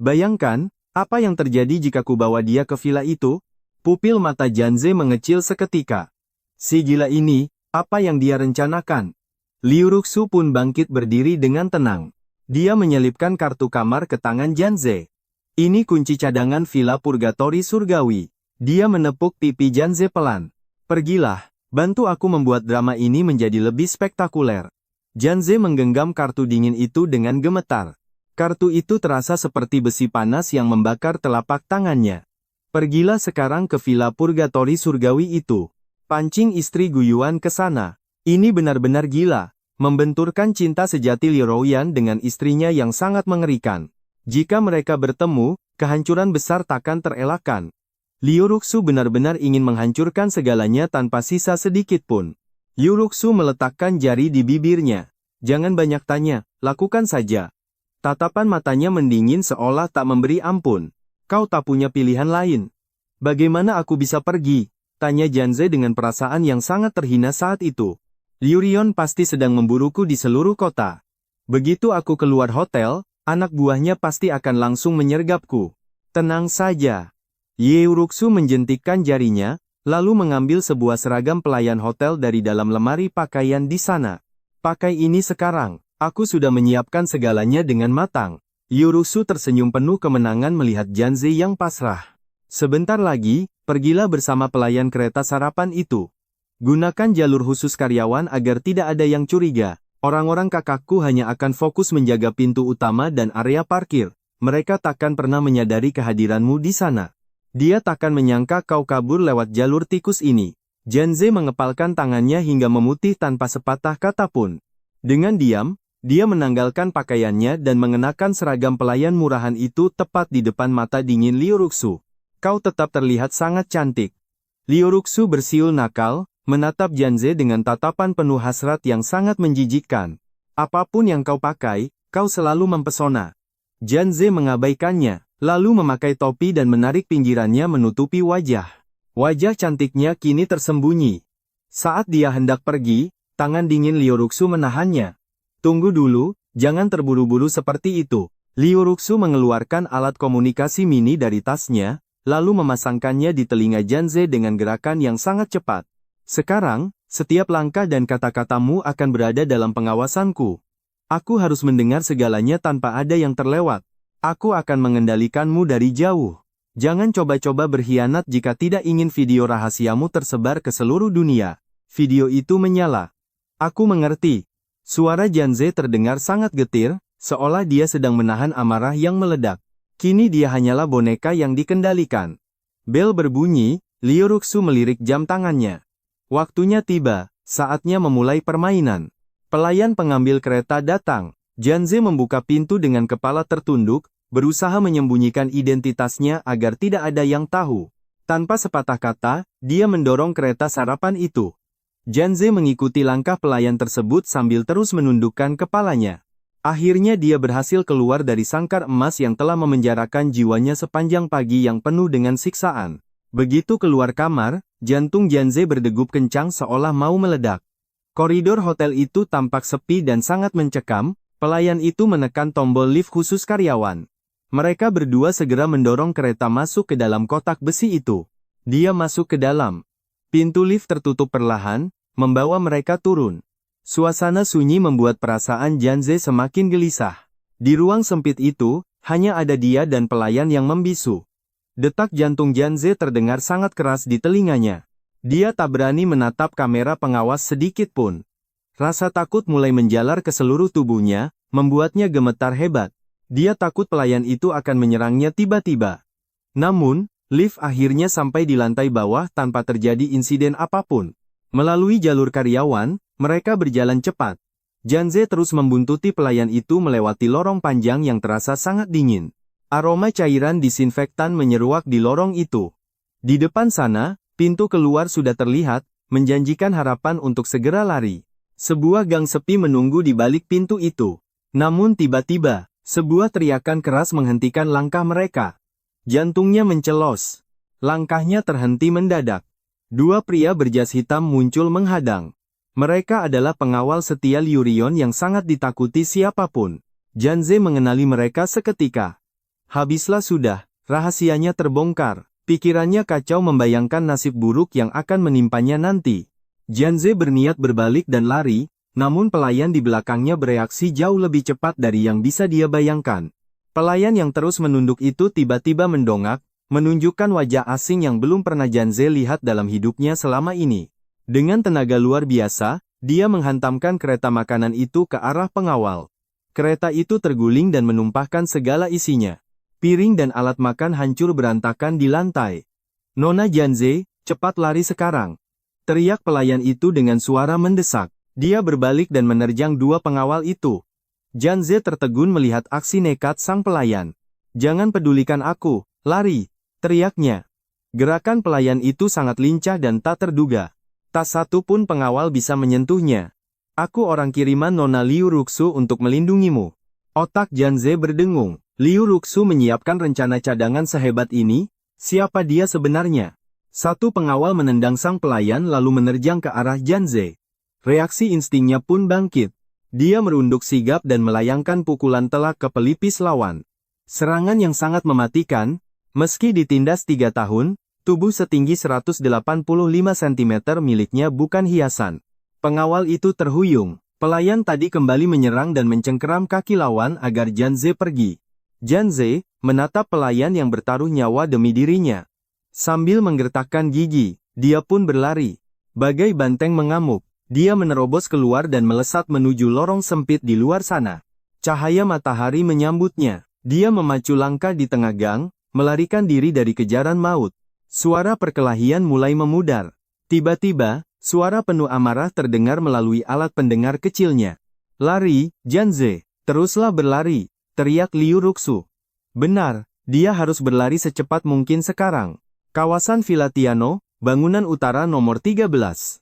Bayangkan, apa yang terjadi jika kubawa dia ke villa itu? Pupil mata Janze mengecil seketika. Si gila ini, apa yang dia rencanakan? Liu Ruxu pun bangkit berdiri dengan tenang. Dia menyelipkan kartu kamar ke tangan Janze. Ini kunci cadangan Villa Purgatori Surgawi. Dia menepuk pipi Janze pelan. Pergilah, bantu aku membuat drama ini menjadi lebih spektakuler. Janze menggenggam kartu dingin itu dengan gemetar. Kartu itu terasa seperti besi panas yang membakar telapak tangannya. Pergilah sekarang ke Villa Purgatori Surgawi itu. Pancing istri Gu Yuan ke sana. Ini benar-benar gila, membenturkan cinta sejati Liu Ruyan dengan istrinya yang sangat mengerikan. Jika mereka bertemu, kehancuran besar takkan terelakkan. Liu Ruxu benar-benar ingin menghancurkan segalanya tanpa sisa sedikit pun. Liu Ruxu meletakkan jari di bibirnya. Jangan banyak tanya, lakukan saja. Tatapan matanya mendingin seolah tak memberi ampun. Kau tak punya pilihan lain. Bagaimana aku bisa pergi? Tanya Janze dengan perasaan yang sangat terhina saat itu. Liu Ruyan pasti sedang memburuku di seluruh kota. Begitu aku keluar hotel, anak buahnya pasti akan langsung menyergapku. Tenang saja. Liu Ruxu menjentikkan jarinya, lalu mengambil sebuah seragam pelayan hotel dari dalam lemari pakaian di sana. Pakai ini sekarang, aku sudah menyiapkan segalanya dengan matang. Liu Ruxu tersenyum penuh kemenangan melihat Janze yang pasrah. Sebentar lagi, pergilah bersama pelayan kereta sarapan itu. Gunakan jalur khusus karyawan agar tidak ada yang curiga. Orang-orang kakakku hanya akan fokus menjaga pintu utama dan area parkir. Mereka takkan pernah menyadari kehadiranmu di sana. Dia takkan menyangka kau kabur lewat jalur tikus ini. Janze mengepalkan tangannya hingga memutih tanpa sepatah kata pun. Dengan diam, dia menanggalkan pakaiannya dan mengenakan seragam pelayan murahan itu tepat di depan mata dingin Liu Ruxu. Kau tetap terlihat sangat cantik. Liu Ruxu bersiul nakal, menatap Janze dengan tatapan penuh hasrat yang sangat menjijikkan. Apapun yang kau pakai, kau selalu mempesona. Janze mengabaikannya, lalu memakai topi dan menarik pinggirannya menutupi wajah. Wajah cantiknya kini tersembunyi. Saat dia hendak pergi, tangan dingin Liu Ruxu menahannya. Tunggu dulu, jangan terburu-buru seperti itu. Liu Ruxu mengeluarkan alat komunikasi mini dari tasnya, lalu memasangkannya di telinga Janze dengan gerakan yang sangat cepat. Sekarang, setiap langkah dan kata-katamu akan berada dalam pengawasanku. Aku harus mendengar segalanya tanpa ada yang terlewat. Aku akan mengendalikanmu dari jauh. Jangan coba-coba berkhianat jika tidak ingin video rahasiamu tersebar ke seluruh dunia. Video itu menyala. Aku mengerti. Suara Janze terdengar sangat getir, seolah dia sedang menahan amarah yang meledak. Kini dia hanyalah boneka yang dikendalikan. Bel berbunyi, Liu Ruxu melirik jam tangannya. Waktunya tiba, saatnya memulai permainan. Pelayan pengambil kereta datang. Janze membuka pintu dengan kepala tertunduk, berusaha menyembunyikan identitasnya agar tidak ada yang tahu. Tanpa sepatah kata, dia mendorong kereta sarapan itu. Janze mengikuti langkah pelayan tersebut sambil terus menundukkan kepalanya. Akhirnya dia berhasil keluar dari sangkar emas yang telah memenjarakan jiwanya sepanjang pagi yang penuh dengan siksaan. Begitu keluar kamar, jantung Janze berdegup kencang seolah mau meledak. Koridor hotel itu tampak sepi dan sangat mencekam. Pelayan itu menekan tombol lift khusus karyawan. Mereka berdua segera mendorong kereta masuk ke dalam kotak besi itu. Dia masuk ke dalam. Pintu lift tertutup perlahan, membawa mereka turun. Suasana sunyi membuat perasaan Janze semakin gelisah. Di ruang sempit itu, hanya ada dia dan pelayan yang membisu. Detak jantung Janze terdengar sangat keras di telinganya. Dia tak berani menatap kamera pengawas sedikit pun. Rasa takut mulai menjalar ke seluruh tubuhnya, membuatnya gemetar hebat. Dia takut pelayan itu akan menyerangnya tiba-tiba. Namun, lift akhirnya sampai di lantai bawah tanpa terjadi insiden apapun. Melalui jalur karyawan, mereka berjalan cepat. Janze terus membuntuti pelayan itu melewati lorong panjang yang terasa sangat dingin. Aroma cairan disinfektan menyeruak di lorong itu. Di depan sana, pintu keluar sudah terlihat, menjanjikan harapan untuk segera lari. Sebuah gang sepi menunggu di balik pintu itu. Namun tiba-tiba, sebuah teriakan keras menghentikan langkah mereka. Jantungnya mencelos. Langkahnya terhenti mendadak. Dua pria berjas hitam muncul menghadang. Mereka adalah pengawal setia Liu Rion yang sangat ditakuti siapapun. Janze mengenali mereka seketika. Habislah sudah, rahasianya terbongkar. Pikirannya kacau membayangkan nasib buruk yang akan menimpanya nanti. Janze berniat berbalik dan lari, namun pelayan di belakangnya bereaksi jauh lebih cepat dari yang bisa dia bayangkan. Pelayan yang terus menunduk itu tiba-tiba mendongak, menunjukkan wajah asing yang belum pernah Janze lihat dalam hidupnya selama ini. Dengan tenaga luar biasa, dia menghantamkan kereta makanan itu ke arah pengawal. Kereta itu terguling dan menumpahkan segala isinya. Piring dan alat makan hancur berantakan di lantai. "Nona Janze, cepat lari sekarang!" teriak pelayan itu dengan suara mendesak. Dia berbalik dan menerjang dua pengawal itu. Janze tertegun melihat aksi nekat sang pelayan. "Jangan pedulikan aku, lari!" teriaknya. Gerakan pelayan itu sangat lincah dan tak terduga. Tak satu pun pengawal bisa menyentuhnya. "Aku orang kiriman Nona Liu Ruxu untuk melindungimu." Otak Janze berdengung. Liu Ruxu menyiapkan rencana cadangan sehebat ini? Siapa dia sebenarnya? Satu pengawal menendang sang pelayan lalu menerjang ke arah Janze. Reaksi instingnya pun bangkit. Dia merunduk sigap dan melayangkan pukulan telak ke pelipis lawan. Serangan yang sangat mematikan, meski ditindas 3 tahun, tubuh setinggi 185 cm miliknya bukan hiasan. Pengawal itu terhuyung. Pelayan tadi kembali menyerang dan mencengkeram kaki lawan agar Janze pergi. Janze menatap pelayan yang bertaruh nyawa demi dirinya. Sambil menggertakkan gigi, dia pun berlari. Bagai banteng mengamuk, dia menerobos keluar dan melesat menuju lorong sempit di luar sana. Cahaya matahari menyambutnya. Dia memacu langkah di tengah gang, melarikan diri dari kejaran maut. Suara perkelahian mulai memudar. Tiba-tiba, suara penuh amarah terdengar melalui alat pendengar kecilnya. "Lari, Janze, teruslah berlari," teriak Liu Ruxu. Benar, dia harus berlari secepat mungkin sekarang. Kawasan Villa Tiano, bangunan utara nomor 13.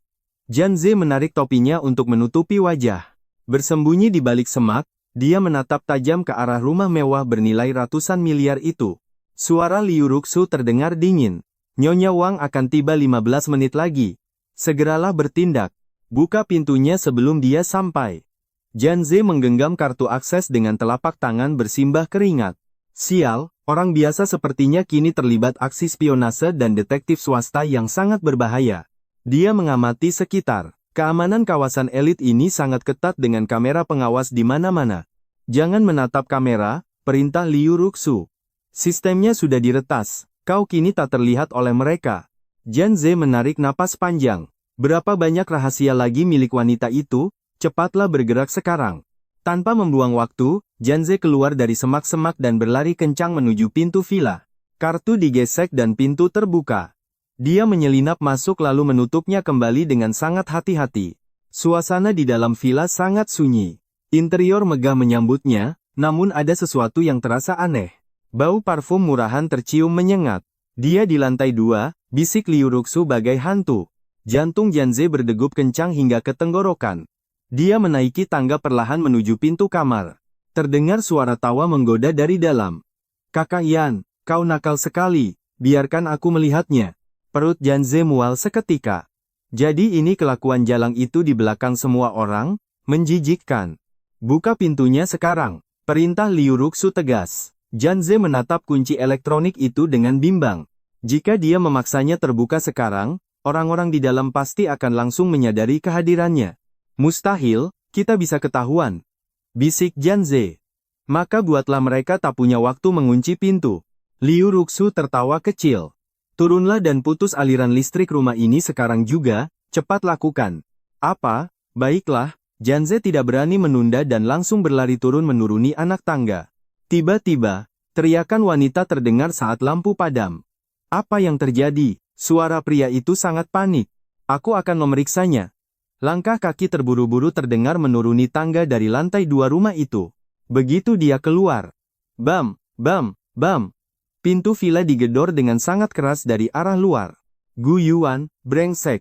Janze menarik topinya untuk menutupi wajah. Bersembunyi di balik semak, dia menatap tajam ke arah rumah mewah bernilai ratusan miliar itu. Suara Liu Ruxu terdengar dingin. "Nyonya Wang akan tiba 15 menit lagi. Segeralah bertindak. Buka pintunya sebelum dia sampai." Janze menggenggam kartu akses dengan telapak tangan bersimbah keringat. Sial, orang biasa sepertinya kini terlibat aksi spionase dan detektif swasta yang sangat berbahaya. Dia mengamati sekitar. Keamanan kawasan elit ini sangat ketat dengan kamera pengawas di mana-mana. "Jangan menatap kamera," perintah Liu Ruxu. "Sistemnya sudah diretas. Kau kini tak terlihat oleh mereka." Janze menarik napas panjang. Berapa banyak rahasia lagi milik wanita itu? Cepatlah bergerak sekarang. Tanpa membuang waktu, Janze keluar dari semak-semak dan berlari kencang menuju pintu villa. Kartu digesek dan pintu terbuka. Dia menyelinap masuk lalu menutupnya kembali dengan sangat hati-hati. Suasana di dalam villa sangat sunyi. Interior megah menyambutnya, namun ada sesuatu yang terasa aneh. Bau parfum murahan tercium menyengat. "Dia di lantai 2, bisik Liu Ruxu bagai hantu." Jantung Janze berdegup kencang hingga ke tenggorokan. Dia menaiki tangga perlahan menuju pintu kamar. Terdengar suara tawa menggoda dari dalam. Kakak Yan, kau nakal sekali, biarkan aku melihatnya. Perut Janze mual seketika. Jadi ini kelakuan jalang itu di belakang semua orang? Menjijikkan. Buka pintunya sekarang, perintah Liu Ruxu tegas. Janze menatap kunci elektronik itu dengan bimbang. Jika dia memaksanya terbuka sekarang, orang-orang di dalam pasti akan langsung menyadari kehadirannya. Mustahil, kita bisa ketahuan. Bisik Janze. Maka buatlah mereka tak punya waktu mengunci pintu. Liu Ruxu tertawa kecil. Turunlah dan putus aliran listrik rumah ini sekarang juga, cepat lakukan. Apa? Baiklah. Janze tidak berani menunda dan langsung berlari turun menuruni anak tangga. Tiba-tiba, teriakan wanita terdengar saat lampu padam. Apa yang terjadi? Suara pria itu sangat panik. Aku akan memeriksanya. Langkah kaki terburu-buru terdengar menuruni tangga dari lantai 2 rumah itu. Begitu dia keluar. Bam, bam, bam. Pintu villa digedor dengan sangat keras dari arah luar. Gu Yuan, brengsek.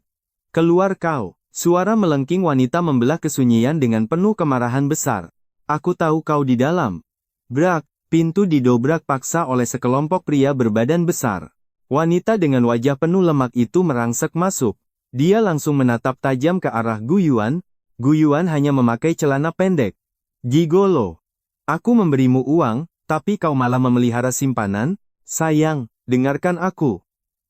Keluar kau. Suara melengking wanita membelah kesunyian dengan penuh kemarahan besar. Aku tahu kau di dalam. Brak, pintu didobrak paksa oleh sekelompok pria berbadan besar. Wanita dengan wajah penuh lemak itu merangsek masuk. Dia langsung menatap tajam ke arah Gu Yuan. Gu Yuan hanya memakai celana pendek. Gigolo. Aku memberimu uang, tapi kau malah memelihara simpanan? Sayang, dengarkan aku.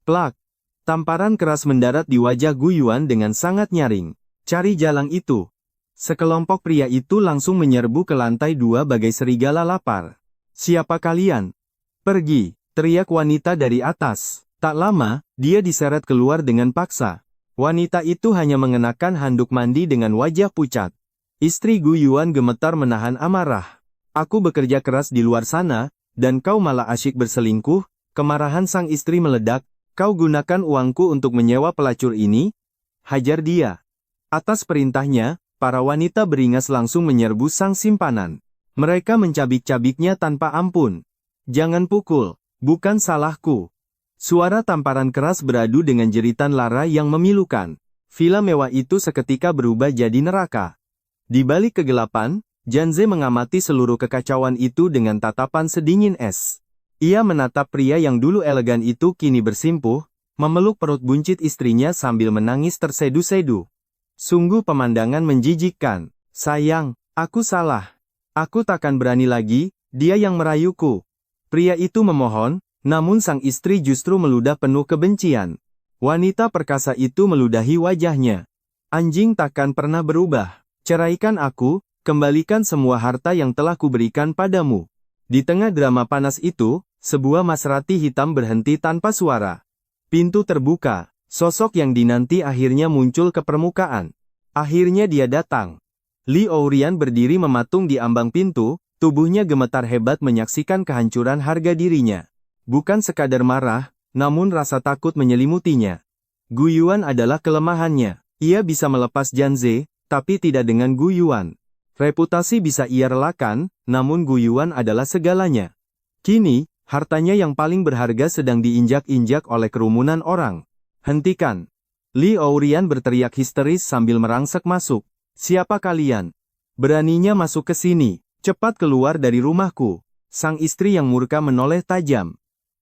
Plak. Tamparan keras mendarat di wajah Gu Yuan dengan sangat nyaring. Cari jalang itu. Sekelompok pria itu langsung menyerbu ke lantai 2 bagai serigala lapar. Siapa kalian? Pergi, teriak wanita dari atas. Tak lama, dia diseret keluar dengan paksa. Wanita itu hanya mengenakan handuk mandi dengan wajah pucat. Istri Gu Yuan gemetar menahan amarah. Aku bekerja keras di luar sana, dan kau malah asyik berselingkuh. Kemarahan sang istri meledak. Kau gunakan uangku untuk menyewa pelacur ini? Hajar dia. Atas perintahnya, para wanita beringas langsung menyerbu sang simpanan. Mereka mencabik-cabiknya tanpa ampun. Jangan pukul, bukan salahku. Suara tamparan keras beradu dengan jeritan lara yang memilukan. Villa mewah itu seketika berubah jadi neraka. Di balik kegelapan, Janze mengamati seluruh kekacauan itu dengan tatapan sedingin es. Ia menatap pria yang dulu elegan itu kini bersimpuh, memeluk perut buncit istrinya sambil menangis tersedu-sedu. Sungguh pemandangan menjijikkan. Sayang, aku salah. Aku takkan berani lagi, dia yang merayuku. Pria itu memohon, namun sang istri justru meludah penuh kebencian. Wanita perkasa itu meludahi wajahnya. Anjing takkan pernah berubah. Ceraikan aku, kembalikan semua harta yang telah kuberikan padamu. Di tengah drama panas itu, sebuah Maserati hitam berhenti tanpa suara. Pintu terbuka, sosok yang dinanti akhirnya muncul ke permukaan. Akhirnya dia datang. Li Ourian berdiri mematung di ambang pintu, tubuhnya gemetar hebat menyaksikan kehancuran harga dirinya. Bukan sekadar marah, namun rasa takut menyelimutinya. Gu Yuan adalah kelemahannya. Ia bisa melepas Janze, tapi tidak dengan Gu Yuan. Reputasi bisa ia relakan, namun Gu Yuan adalah segalanya. Kini, hartanya yang paling berharga sedang diinjak-injak oleh kerumunan orang. Hentikan. Li Ourian berteriak histeris sambil merangsek masuk. Siapa kalian? Beraninya masuk ke sini. Cepat keluar dari rumahku. Sang istri yang murka menoleh tajam.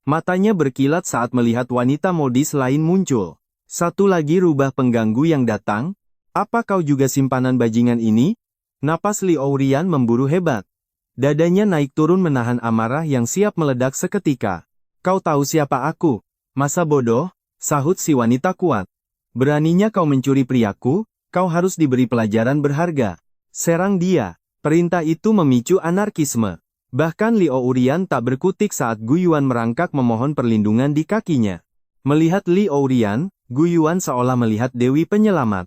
Matanya berkilat saat melihat wanita modis lain muncul. Satu lagi rubah pengganggu yang datang. Apa kau juga simpanan bajingan ini? Napas Li Ourian memburu hebat. Dadanya naik turun menahan amarah yang siap meledak seketika. Kau tahu siapa aku? Masa bodoh? Sahut si wanita kuat. Beraninya kau mencuri priaku? Kau harus diberi pelajaran berharga. Serang dia. Perintah itu memicu anarkisme. Bahkan Li Ourian tak berkutik saat Gu Yuan merangkak memohon perlindungan di kakinya. Melihat Li Ourian, Gu Yuan seolah melihat Dewi Penyelamat.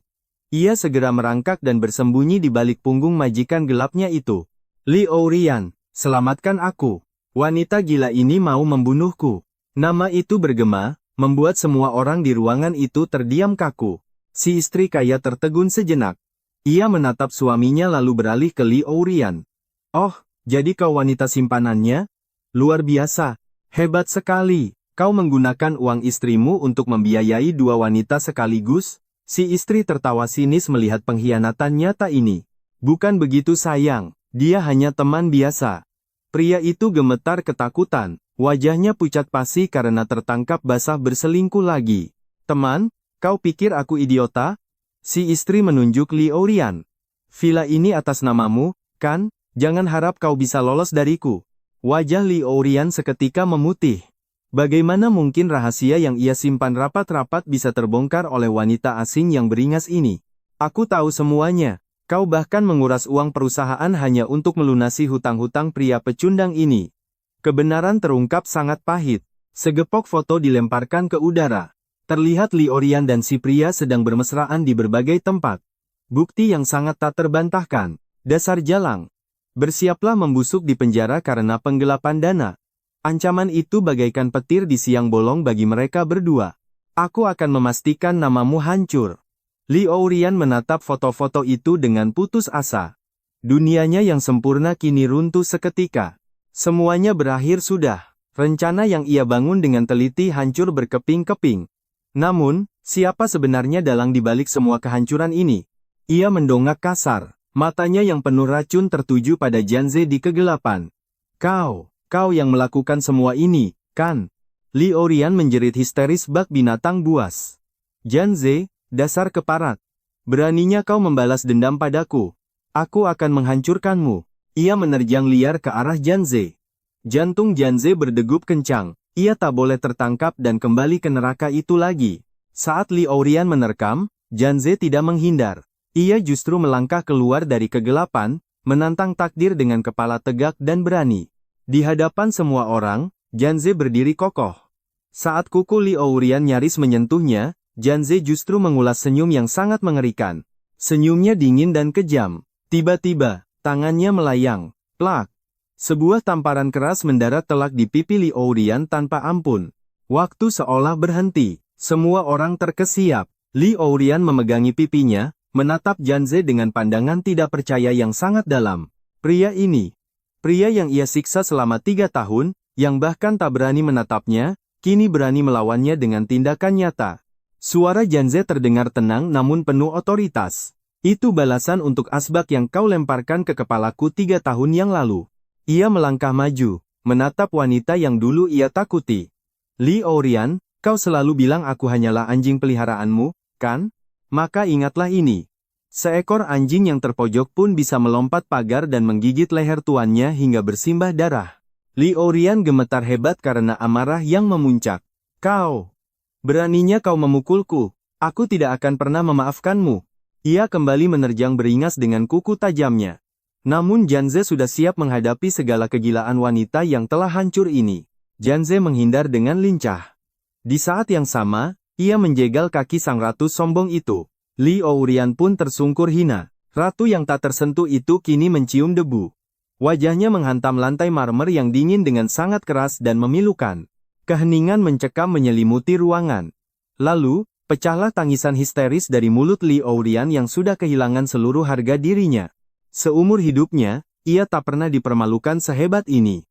Ia segera merangkak dan bersembunyi di balik punggung majikan gelapnya itu. Li Ourian, selamatkan aku. Wanita gila ini mau membunuhku. Nama itu bergema, membuat semua orang di ruangan itu terdiam kaku. Si istri kaya tertegun sejenak. Ia menatap suaminya lalu beralih ke Li Ourian. Oh, jadi kau wanita simpanannya? Luar biasa. Hebat sekali. Kau menggunakan uang istrimu untuk membiayai dua wanita sekaligus? Si istri tertawa sinis melihat pengkhianatan nyata ini. Bukan begitu sayang, dia hanya teman biasa. Pria itu gemetar ketakutan, wajahnya pucat pasi karena tertangkap basah berselingkuh lagi. Teman, kau pikir aku idiota? Si istri menunjuk Li Orian. Villa ini atas namamu, kan? Jangan harap kau bisa lolos dariku. Wajah Li Orian seketika memutih. Bagaimana mungkin rahasia yang ia simpan rapat-rapat bisa terbongkar oleh wanita asing yang beringas ini? Aku tahu semuanya. Kau bahkan menguras uang perusahaan hanya untuk melunasi hutang-hutang pria pecundang ini. Kebenaran terungkap sangat pahit. Segepok foto dilemparkan ke udara. Terlihat Li Orian dan si pria sedang bermesraan di berbagai tempat. Bukti yang sangat tak terbantahkan. Dasar jalang. Bersiaplah membusuk di penjara karena penggelapan dana. Ancaman itu bagaikan petir di siang bolong bagi mereka berdua. Aku akan memastikan namamu hancur. Li Orian menatap foto-foto itu dengan putus asa. Dunianya yang sempurna kini runtuh seketika. Semuanya berakhir sudah. Rencana yang ia bangun dengan teliti hancur berkeping-keping. Namun, siapa sebenarnya dalang di balik semua kehancuran ini? Ia mendongak kasar. Matanya yang penuh racun tertuju pada Janze di kegelapan. Kau yang melakukan semua ini, kan? Li Orian menjerit histeris bak binatang buas. Janze, dasar keparat. Beraninya kau membalas dendam padaku. Aku akan menghancurkanmu. Ia menerjang liar ke arah Janze. Jantung Janze berdegup kencang. Ia tak boleh tertangkap dan kembali ke neraka itu lagi. Saat Li Orian menerkam, Janze tidak menghindar. Ia justru melangkah keluar dari kegelapan, menantang takdir dengan kepala tegak dan berani. Di hadapan semua orang, Janze berdiri kokoh. Saat kuku Li Orian nyaris menyentuhnya, Janze justru mengulas senyum yang sangat mengerikan. Senyumnya dingin dan kejam. Tiba-tiba, tangannya melayang. Plak! Sebuah tamparan keras mendarat telak di pipi Li Orian tanpa ampun. Waktu seolah berhenti. Semua orang terkesiap. Li Orian memegangi pipinya, menatap Janze dengan pandangan tidak percaya yang sangat dalam. Pria yang ia siksa selama 3 tahun, yang bahkan tak berani menatapnya, kini berani melawannya dengan tindakan nyata. Suara Janze terdengar tenang namun penuh otoritas. Itu balasan untuk asbak yang kau lemparkan ke kepalaku 3 tahun yang lalu. Ia melangkah maju, menatap wanita yang dulu ia takuti. Li Orian, kau selalu bilang aku hanyalah anjing peliharaanmu, kan? Maka ingatlah ini. Seekor anjing yang terpojok pun bisa melompat pagar dan menggigit leher tuannya hingga bersimbah darah. Li Orian gemetar hebat karena amarah yang memuncak. Beraninya kau memukulku. Aku tidak akan pernah memaafkanmu. Ia kembali menerjang beringas dengan kuku tajamnya. Namun Janze sudah siap menghadapi segala kegilaan wanita yang telah hancur ini. Janze menghindar dengan lincah. Di saat yang sama, ia menjegal kaki sang ratu sombong itu. Li Orian pun tersungkur hina. Ratu yang tak tersentuh itu kini mencium debu. Wajahnya menghantam lantai marmer yang dingin dengan sangat keras dan memilukan. Keheningan mencekam menyelimuti ruangan. Lalu, pecahlah tangisan histeris dari mulut Li Orian yang sudah kehilangan seluruh harga dirinya. Seumur hidupnya, ia tak pernah dipermalukan sehebat ini.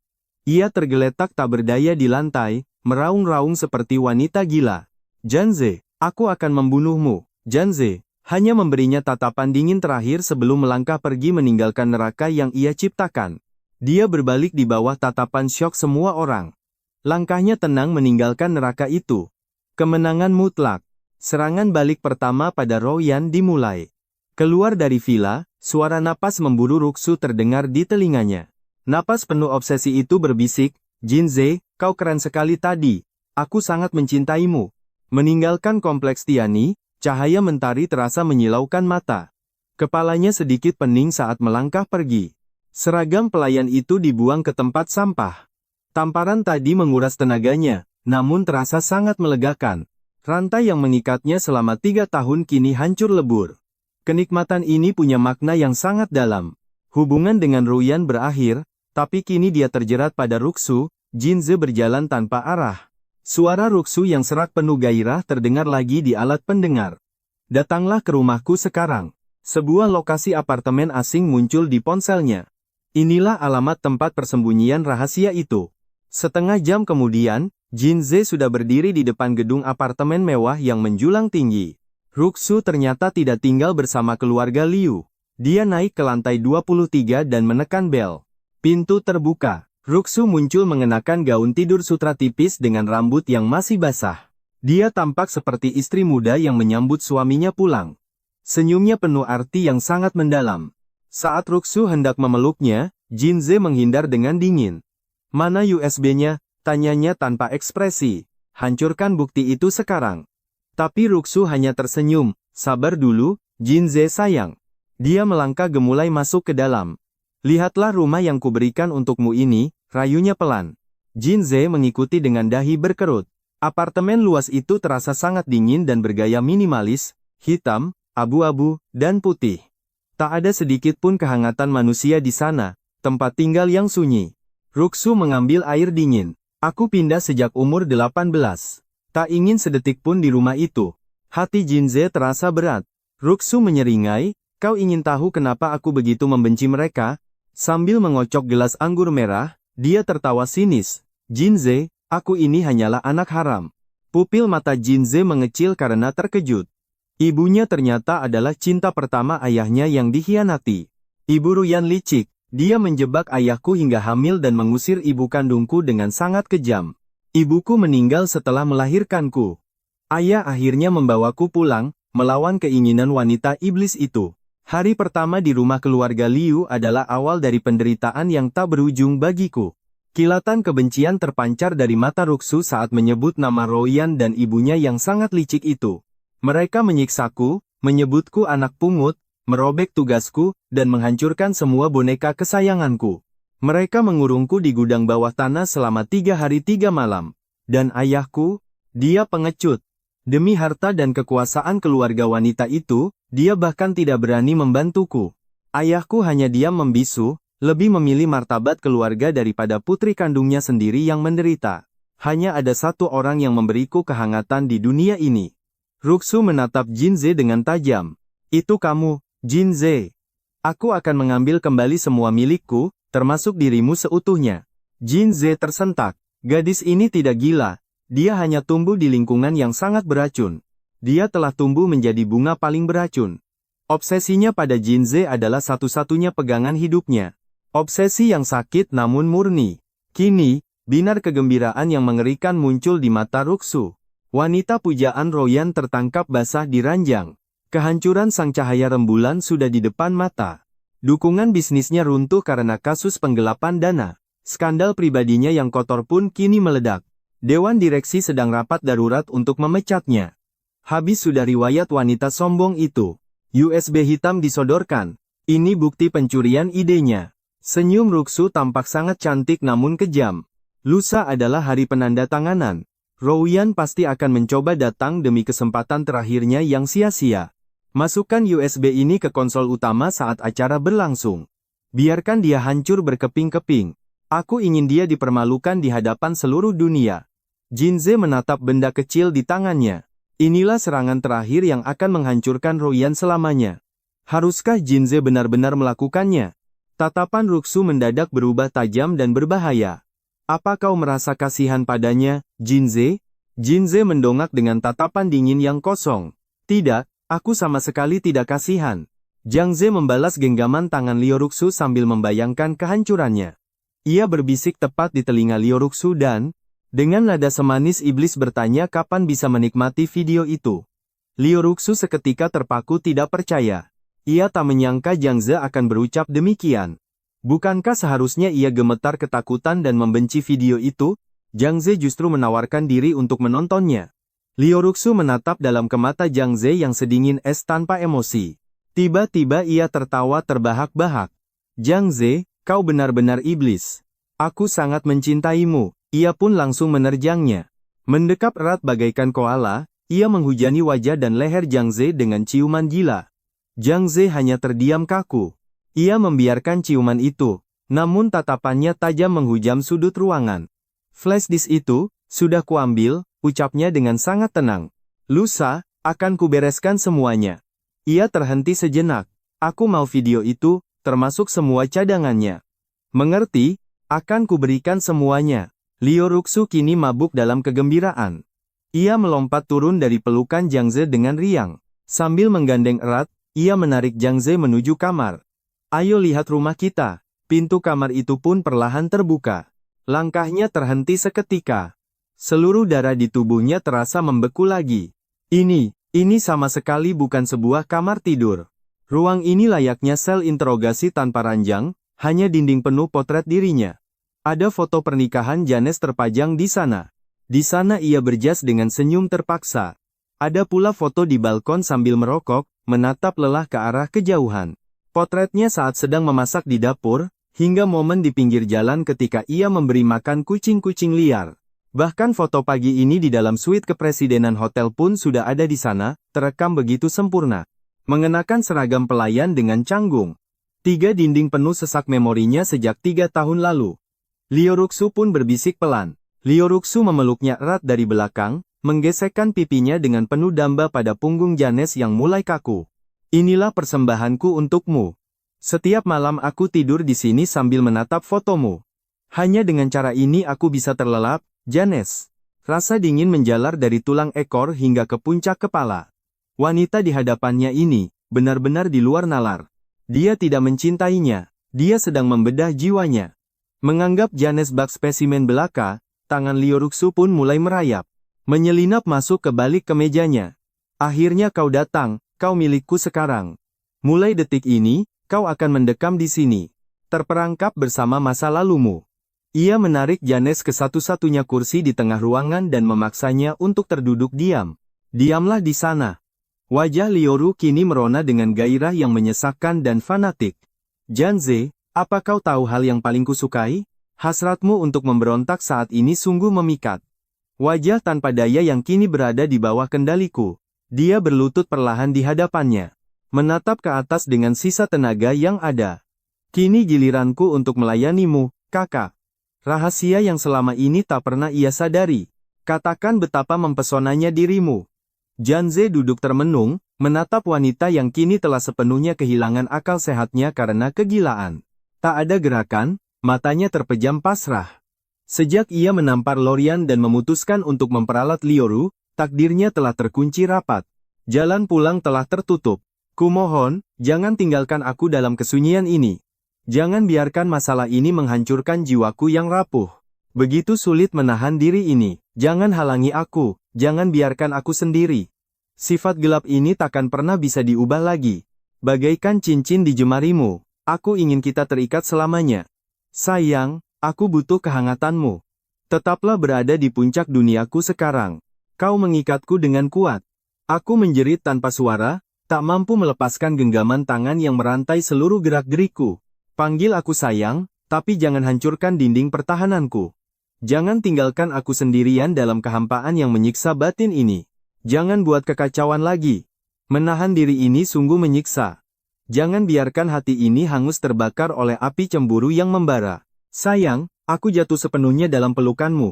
Ia tergeletak tak berdaya di lantai, meraung-raung seperti wanita gila. Janze, aku akan membunuhmu. Janze hanya memberinya tatapan dingin terakhir sebelum melangkah pergi meninggalkan neraka yang ia ciptakan. Dia berbalik di bawah tatapan syok semua orang. Langkahnya tenang meninggalkan neraka itu. Kemenangan mutlak. Serangan balik pertama pada Royan dimulai. Keluar dari villa, suara napas memburu Ruxu terdengar di telinganya. Napas penuh obsesi itu berbisik, Jinze, kau keren sekali tadi. Aku sangat mencintaimu. Meninggalkan kompleks Tiani, cahaya mentari terasa menyilaukan mata. Kepalanya sedikit pening saat melangkah pergi. Seragam pelayan itu dibuang ke tempat sampah. Tamparan tadi menguras tenaganya, namun terasa sangat melegakan. Rantai yang mengikatnya selama 3 tahun kini hancur lebur. Kenikmatan ini punya makna yang sangat dalam. Hubungan dengan Ruyan berakhir, tapi kini dia terjerat pada Ruxu. Jinze berjalan tanpa arah. Suara Ruxu yang serak penuh gairah terdengar lagi di alat pendengar. Datanglah ke rumahku sekarang. Sebuah lokasi apartemen asing muncul di ponselnya. Inilah alamat tempat persembunyian rahasia itu. Setengah jam kemudian, Jinze sudah berdiri di depan gedung apartemen mewah yang menjulang tinggi. Ruxu ternyata tidak tinggal bersama keluarga Liu. Dia naik ke lantai 23 dan menekan bel. Pintu terbuka. Ruxu muncul mengenakan gaun tidur sutra tipis dengan rambut yang masih basah. Dia tampak seperti istri muda yang menyambut suaminya pulang. Senyumnya penuh arti yang sangat mendalam. Saat Ruxu hendak memeluknya, Jinze menghindar dengan dingin. "Mana USB-nya?" tanyanya tanpa ekspresi. "Hancurkan bukti itu sekarang." Tapi Ruxu hanya tersenyum. "Sabar dulu, Jinze sayang." Dia melangkah gemulai masuk ke dalam. "Lihatlah rumah yang kuberikan untukmu ini," rayunya pelan. Jinze mengikuti dengan dahi berkerut. Apartemen luas itu terasa sangat dingin dan bergaya minimalis, hitam, abu-abu, dan putih. Tak ada sedikit pun kehangatan manusia di sana, tempat tinggal yang sunyi. Ruxu mengambil air dingin. "Aku pindah sejak umur 18. Tak ingin sedetik pun di rumah itu." Hati Jinze terasa berat. Ruxu menyeringai, "Kau ingin tahu kenapa aku begitu membenci mereka?" Sambil mengocok gelas anggur merah, dia tertawa sinis. "Jinze, aku ini hanyalah anak haram." Pupil mata Jinze mengecil karena terkejut. Ibunya ternyata adalah cinta pertama ayahnya yang dikhianati. Ibu Ruyan licik. Dia menjebak ayahku hingga hamil dan mengusir ibu kandungku dengan sangat kejam. Ibuku meninggal setelah melahirkanku. Ayah akhirnya membawaku pulang, melawan keinginan wanita iblis itu. Hari pertama di rumah keluarga Liu adalah awal dari penderitaan yang tak berujung bagiku. Kilatan kebencian terpancar dari mata Ruxu saat menyebut nama Ruyan dan ibunya yang sangat licik itu. Mereka menyiksaku, menyebutku anak pungut, merobek tugasku, dan menghancurkan semua boneka kesayanganku. Mereka mengurungku di gudang bawah tanah selama 3 hari 3 malam. Dan ayahku, dia pengecut. Demi harta dan kekuasaan keluarga wanita itu, dia bahkan tidak berani membantuku. Ayahku hanya diam membisu, lebih memilih martabat keluarga daripada putri kandungnya sendiri yang menderita. Hanya ada satu orang yang memberiku kehangatan di dunia ini. Ruxu menatap Jinze dengan tajam. "Itu kamu, Jinze. Aku akan mengambil kembali semua milikku, termasuk dirimu seutuhnya." Jinze tersentak. Gadis ini tidak gila. Dia hanya tumbuh di lingkungan yang sangat beracun. Dia telah tumbuh menjadi bunga paling beracun. Obsesinya pada Jinze adalah satu-satunya pegangan hidupnya. Obsesi yang sakit namun murni. Kini, binar kegembiraan yang mengerikan muncul di mata Ruxu. Wanita pujaan Ruyan tertangkap basah di ranjang. Kehancuran sang cahaya rembulan sudah di depan mata. Dukungan bisnisnya runtuh karena kasus penggelapan dana. Skandal pribadinya yang kotor pun kini meledak. Dewan direksi sedang rapat darurat untuk memecatnya. Habis sudah riwayat wanita sombong itu. USB hitam disodorkan. Ini bukti pencurian idenya. Senyum Ruxu tampak sangat cantik namun kejam. Lusa adalah hari penandatanganan. Ruyan pasti akan mencoba datang demi kesempatan terakhirnya yang sia-sia. Masukkan USB ini ke konsol utama saat acara berlangsung. Biarkan dia hancur berkeping-keping. Aku ingin dia dipermalukan di hadapan seluruh dunia. Jinze menatap benda kecil di tangannya. Inilah serangan terakhir yang akan menghancurkan Ruyan selamanya. Haruskah Jinze benar-benar melakukannya? Tatapan Ruxu mendadak berubah tajam dan berbahaya. "Apa kau merasa kasihan padanya, Jinze?" Jinze mendongak dengan tatapan dingin yang kosong. "Tidak. Aku sama sekali tidak kasihan." Jiang Ze membalas genggaman tangan Liu Ruxu sambil membayangkan kehancurannya. Ia berbisik tepat di telinga Liu Ruxu dan, dengan nada semanis iblis bertanya kapan bisa menikmati video itu. Liu Ruxu seketika terpaku tidak percaya. Ia tak menyangka Jiang Ze akan berucap demikian. Bukankah seharusnya ia gemetar ketakutan dan membenci video itu? Jiang Ze justru menawarkan diri untuk menontonnya. Liu Ruxu menatap dalam ke mata Jiang Ze yang sedingin es tanpa emosi. Tiba-tiba ia tertawa terbahak-bahak. "Jiang Ze, kau benar-benar iblis. Aku sangat mencintaimu." Ia pun langsung menerjangnya. Mendekap erat bagaikan koala, ia menghujani wajah dan leher Jiang Ze dengan ciuman gila. Jiang Ze hanya terdiam kaku. Ia membiarkan ciuman itu, namun tatapannya tajam menghujam sudut ruangan. "Flash disk itu, sudah kuambil," ucapnya dengan sangat tenang. "Lusa, akan kubereskan semuanya." Ia terhenti sejenak. "Aku mau video itu, termasuk semua cadangannya." "Mengerti, akan kuberikan semuanya." Liu Ruxu kini mabuk dalam kegembiraan. Ia melompat turun dari pelukan Jiang Ze dengan riang. Sambil menggandeng erat, ia menarik Jiang Ze menuju kamar. Ayo lihat rumah kita. Pintu kamar itu pun perlahan terbuka. Langkahnya terhenti seketika. Seluruh darah di tubuhnya terasa membeku lagi. Ini sama sekali bukan sebuah kamar tidur. Ruang ini layaknya sel interogasi tanpa ranjang, hanya dinding penuh potret dirinya. Ada foto pernikahan Janes terpajang di sana. Di sana ia berjas dengan senyum terpaksa. Ada pula foto di balkon sambil merokok, menatap lelah ke arah kejauhan. Potretnya saat sedang memasak di dapur, hingga momen di pinggir jalan ketika ia memberi makan kucing-kucing liar. Bahkan foto pagi ini di dalam suite kepresidenan hotel pun sudah ada di sana, terekam begitu sempurna. Mengenakan seragam pelayan dengan canggung. 3 dinding penuh sesak memorinya sejak 3 tahun lalu. Liu Ruxu pun berbisik pelan. Liu Ruxu memeluknya erat dari belakang, menggesekkan pipinya dengan penuh damba pada punggung Janes yang mulai kaku. Inilah persembahanku untukmu. Setiap malam aku tidur di sini sambil menatap fotomu. Hanya dengan cara ini aku bisa terlelap, Janes. Rasa dingin menjalar dari tulang ekor hingga ke puncak kepala. Wanita di hadapannya ini, benar-benar di luar nalar. Dia tidak mencintainya, dia sedang membedah jiwanya. Menganggap Janes bak spesimen belaka, tangan Liu Ruxu pun mulai merayap. Menyelinap masuk ke balik kemejanya. Akhirnya kau datang, kau milikku sekarang. Mulai detik ini, kau akan mendekam di sini. Terperangkap bersama masa lalumu. Ia menarik Janes ke satu-satunya kursi di tengah ruangan dan memaksanya untuk terduduk diam. Diamlah di sana. Wajah Liu kini merona dengan gairah yang menyesakkan dan fanatik. Jiang Ze, apa kau tahu hal yang paling kusukai? Hasratmu untuk memberontak saat ini sungguh memikat. Wajah tanpa daya yang kini berada di bawah kendaliku. Dia berlutut perlahan di hadapannya. Menatap ke atas dengan sisa tenaga yang ada. Kini giliranku untuk melayanimu, kakak. Rahasia yang selama ini tak pernah ia sadari. Katakan betapa mempesonanya dirimu. Jiang Ze duduk termenung, menatap wanita yang kini telah sepenuhnya kehilangan akal sehatnya karena kegilaan. Tak ada gerakan, matanya terpejam pasrah. Sejak ia menampar Lorian dan memutuskan untuk memperalat Liu, takdirnya telah terkunci rapat. Jalan pulang telah tertutup. Kumohon, jangan tinggalkan aku dalam kesunyian ini. Jangan biarkan masalah ini menghancurkan jiwaku yang rapuh. Begitu sulit menahan diri ini. Jangan halangi aku, jangan biarkan aku sendiri. Sifat gelap ini takkan pernah bisa diubah lagi. Bagaikan cincin di jemarimu. Aku ingin kita terikat selamanya. Sayang, aku butuh kehangatanmu. Tetaplah berada di puncak duniaku sekarang. Kau mengikatku dengan kuat. Aku menjerit tanpa suara, tak mampu melepaskan genggaman tangan yang merantai seluruh gerak-gerikku. Panggil aku sayang, tapi jangan hancurkan dinding pertahananku. Jangan tinggalkan aku sendirian dalam kehampaan yang menyiksa batin ini. Jangan buat kekacauan lagi. Menahan diri ini sungguh menyiksa. Jangan biarkan hati ini hangus terbakar oleh api cemburu yang membara. Sayang, aku jatuh sepenuhnya dalam pelukanmu.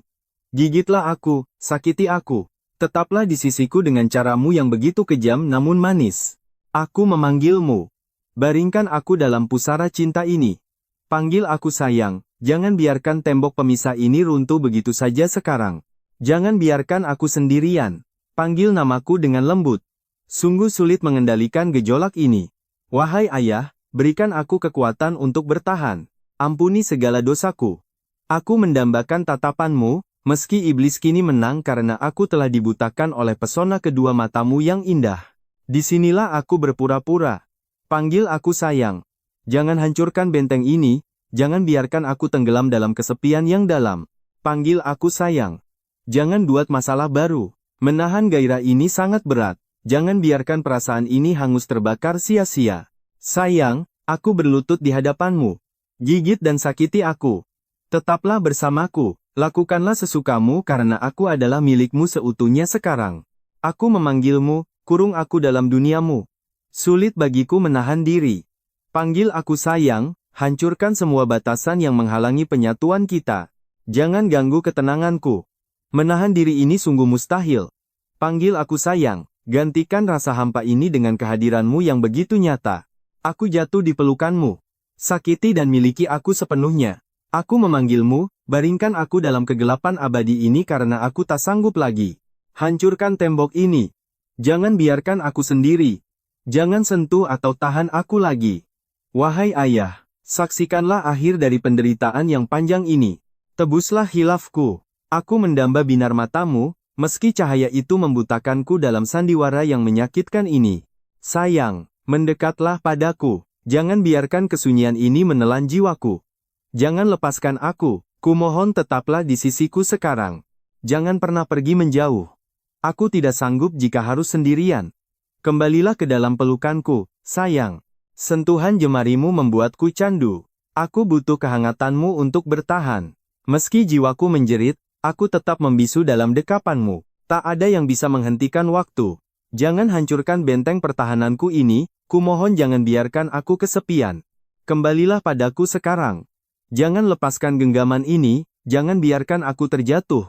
Gigitlah aku, sakiti aku. Tetaplah di sisiku dengan caramu yang begitu kejam namun manis. Aku memanggilmu. Baringkan aku dalam pusara cinta ini. Panggil aku sayang, jangan biarkan tembok pemisah ini runtuh begitu saja sekarang. Jangan biarkan aku sendirian. Panggil namaku dengan lembut. Sungguh sulit mengendalikan gejolak ini. Wahai ayah, berikan aku kekuatan untuk bertahan. Ampuni segala dosaku. Aku mendambakan tatapanmu, meski iblis kini menang karena aku telah dibutakan oleh pesona kedua matamu yang indah. Disinilah aku berpura-pura. Panggil aku sayang. Jangan hancurkan benteng ini, jangan biarkan aku tenggelam dalam kesepian yang dalam. Panggil aku sayang. Jangan buat masalah baru. Menahan gairah ini sangat berat. Jangan biarkan perasaan ini hangus terbakar sia-sia. Sayang, aku berlutut di hadapanmu. Gigit dan sakiti aku. Tetaplah bersamaku. Lakukanlah sesukamu karena aku adalah milikmu seutuhnya sekarang. Aku memanggilmu, kurung aku dalam duniamu. Sulit bagiku menahan diri. Panggil aku sayang, hancurkan semua batasan yang menghalangi penyatuan kita. Jangan ganggu ketenanganku. Menahan diri ini sungguh mustahil. Panggil aku sayang. Gantikan rasa hampa ini dengan kehadiranmu yang begitu nyata. Aku jatuh di pelukanmu. Sakiti dan miliki aku sepenuhnya. Aku memanggilmu, baringkan aku dalam kegelapan abadi ini karena aku tak sanggup lagi. Hancurkan tembok ini. Jangan biarkan aku sendiri. Jangan sentuh atau tahan aku lagi. Wahai ayah, saksikanlah akhir dari penderitaan yang panjang ini. Tebuslah hilafku. Aku mendamba binar matamu, meski cahaya itu membutakanku dalam sandiwara yang menyakitkan ini. Sayang, mendekatlah padaku. Jangan biarkan kesunyian ini menelan jiwaku. Jangan lepaskan aku. Kumohon tetaplah di sisiku sekarang. Jangan pernah pergi menjauh. Aku tidak sanggup jika harus sendirian. Kembalilah ke dalam pelukanku, sayang. Sentuhan jemarimu membuatku candu. Aku butuh kehangatanmu untuk bertahan. Meski jiwaku menjerit, aku tetap membisu dalam dekapanmu. Tak ada yang bisa menghentikan waktu. Jangan hancurkan benteng pertahananku ini, kumohon jangan biarkan aku kesepian. Kembalilah padaku sekarang. Jangan lepaskan genggaman ini, jangan biarkan aku terjatuh.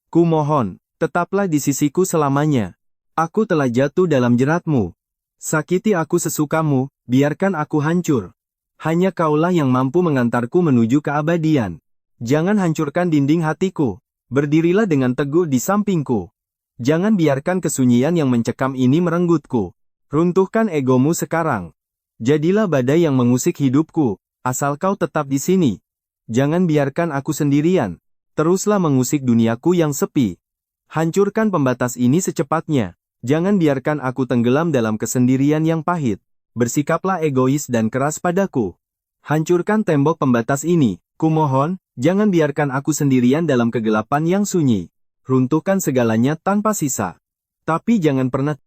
Kumohon, tetaplah di sisiku selamanya. Aku telah jatuh dalam jeratmu. Sakiti aku sesukamu, biarkan aku hancur. Hanya kaulah yang mampu mengantarku menuju keabadian. Jangan hancurkan dinding hatiku. Berdirilah dengan teguh di sampingku. Jangan biarkan kesunyian yang mencekam ini merenggutku. Runtuhkan egomu sekarang. Jadilah badai yang mengusik hidupku, asal kau tetap di sini. Jangan biarkan aku sendirian. Teruslah mengusik duniaku yang sepi. Hancurkan pembatas ini secepatnya. Jangan biarkan aku tenggelam dalam kesendirian yang pahit. Bersikaplah egois dan keras padaku. Hancurkan tembok pembatas ini. Kumohon, jangan biarkan aku sendirian dalam kegelapan yang sunyi. Runtuhkan segalanya tanpa sisa. Tapi jangan pernah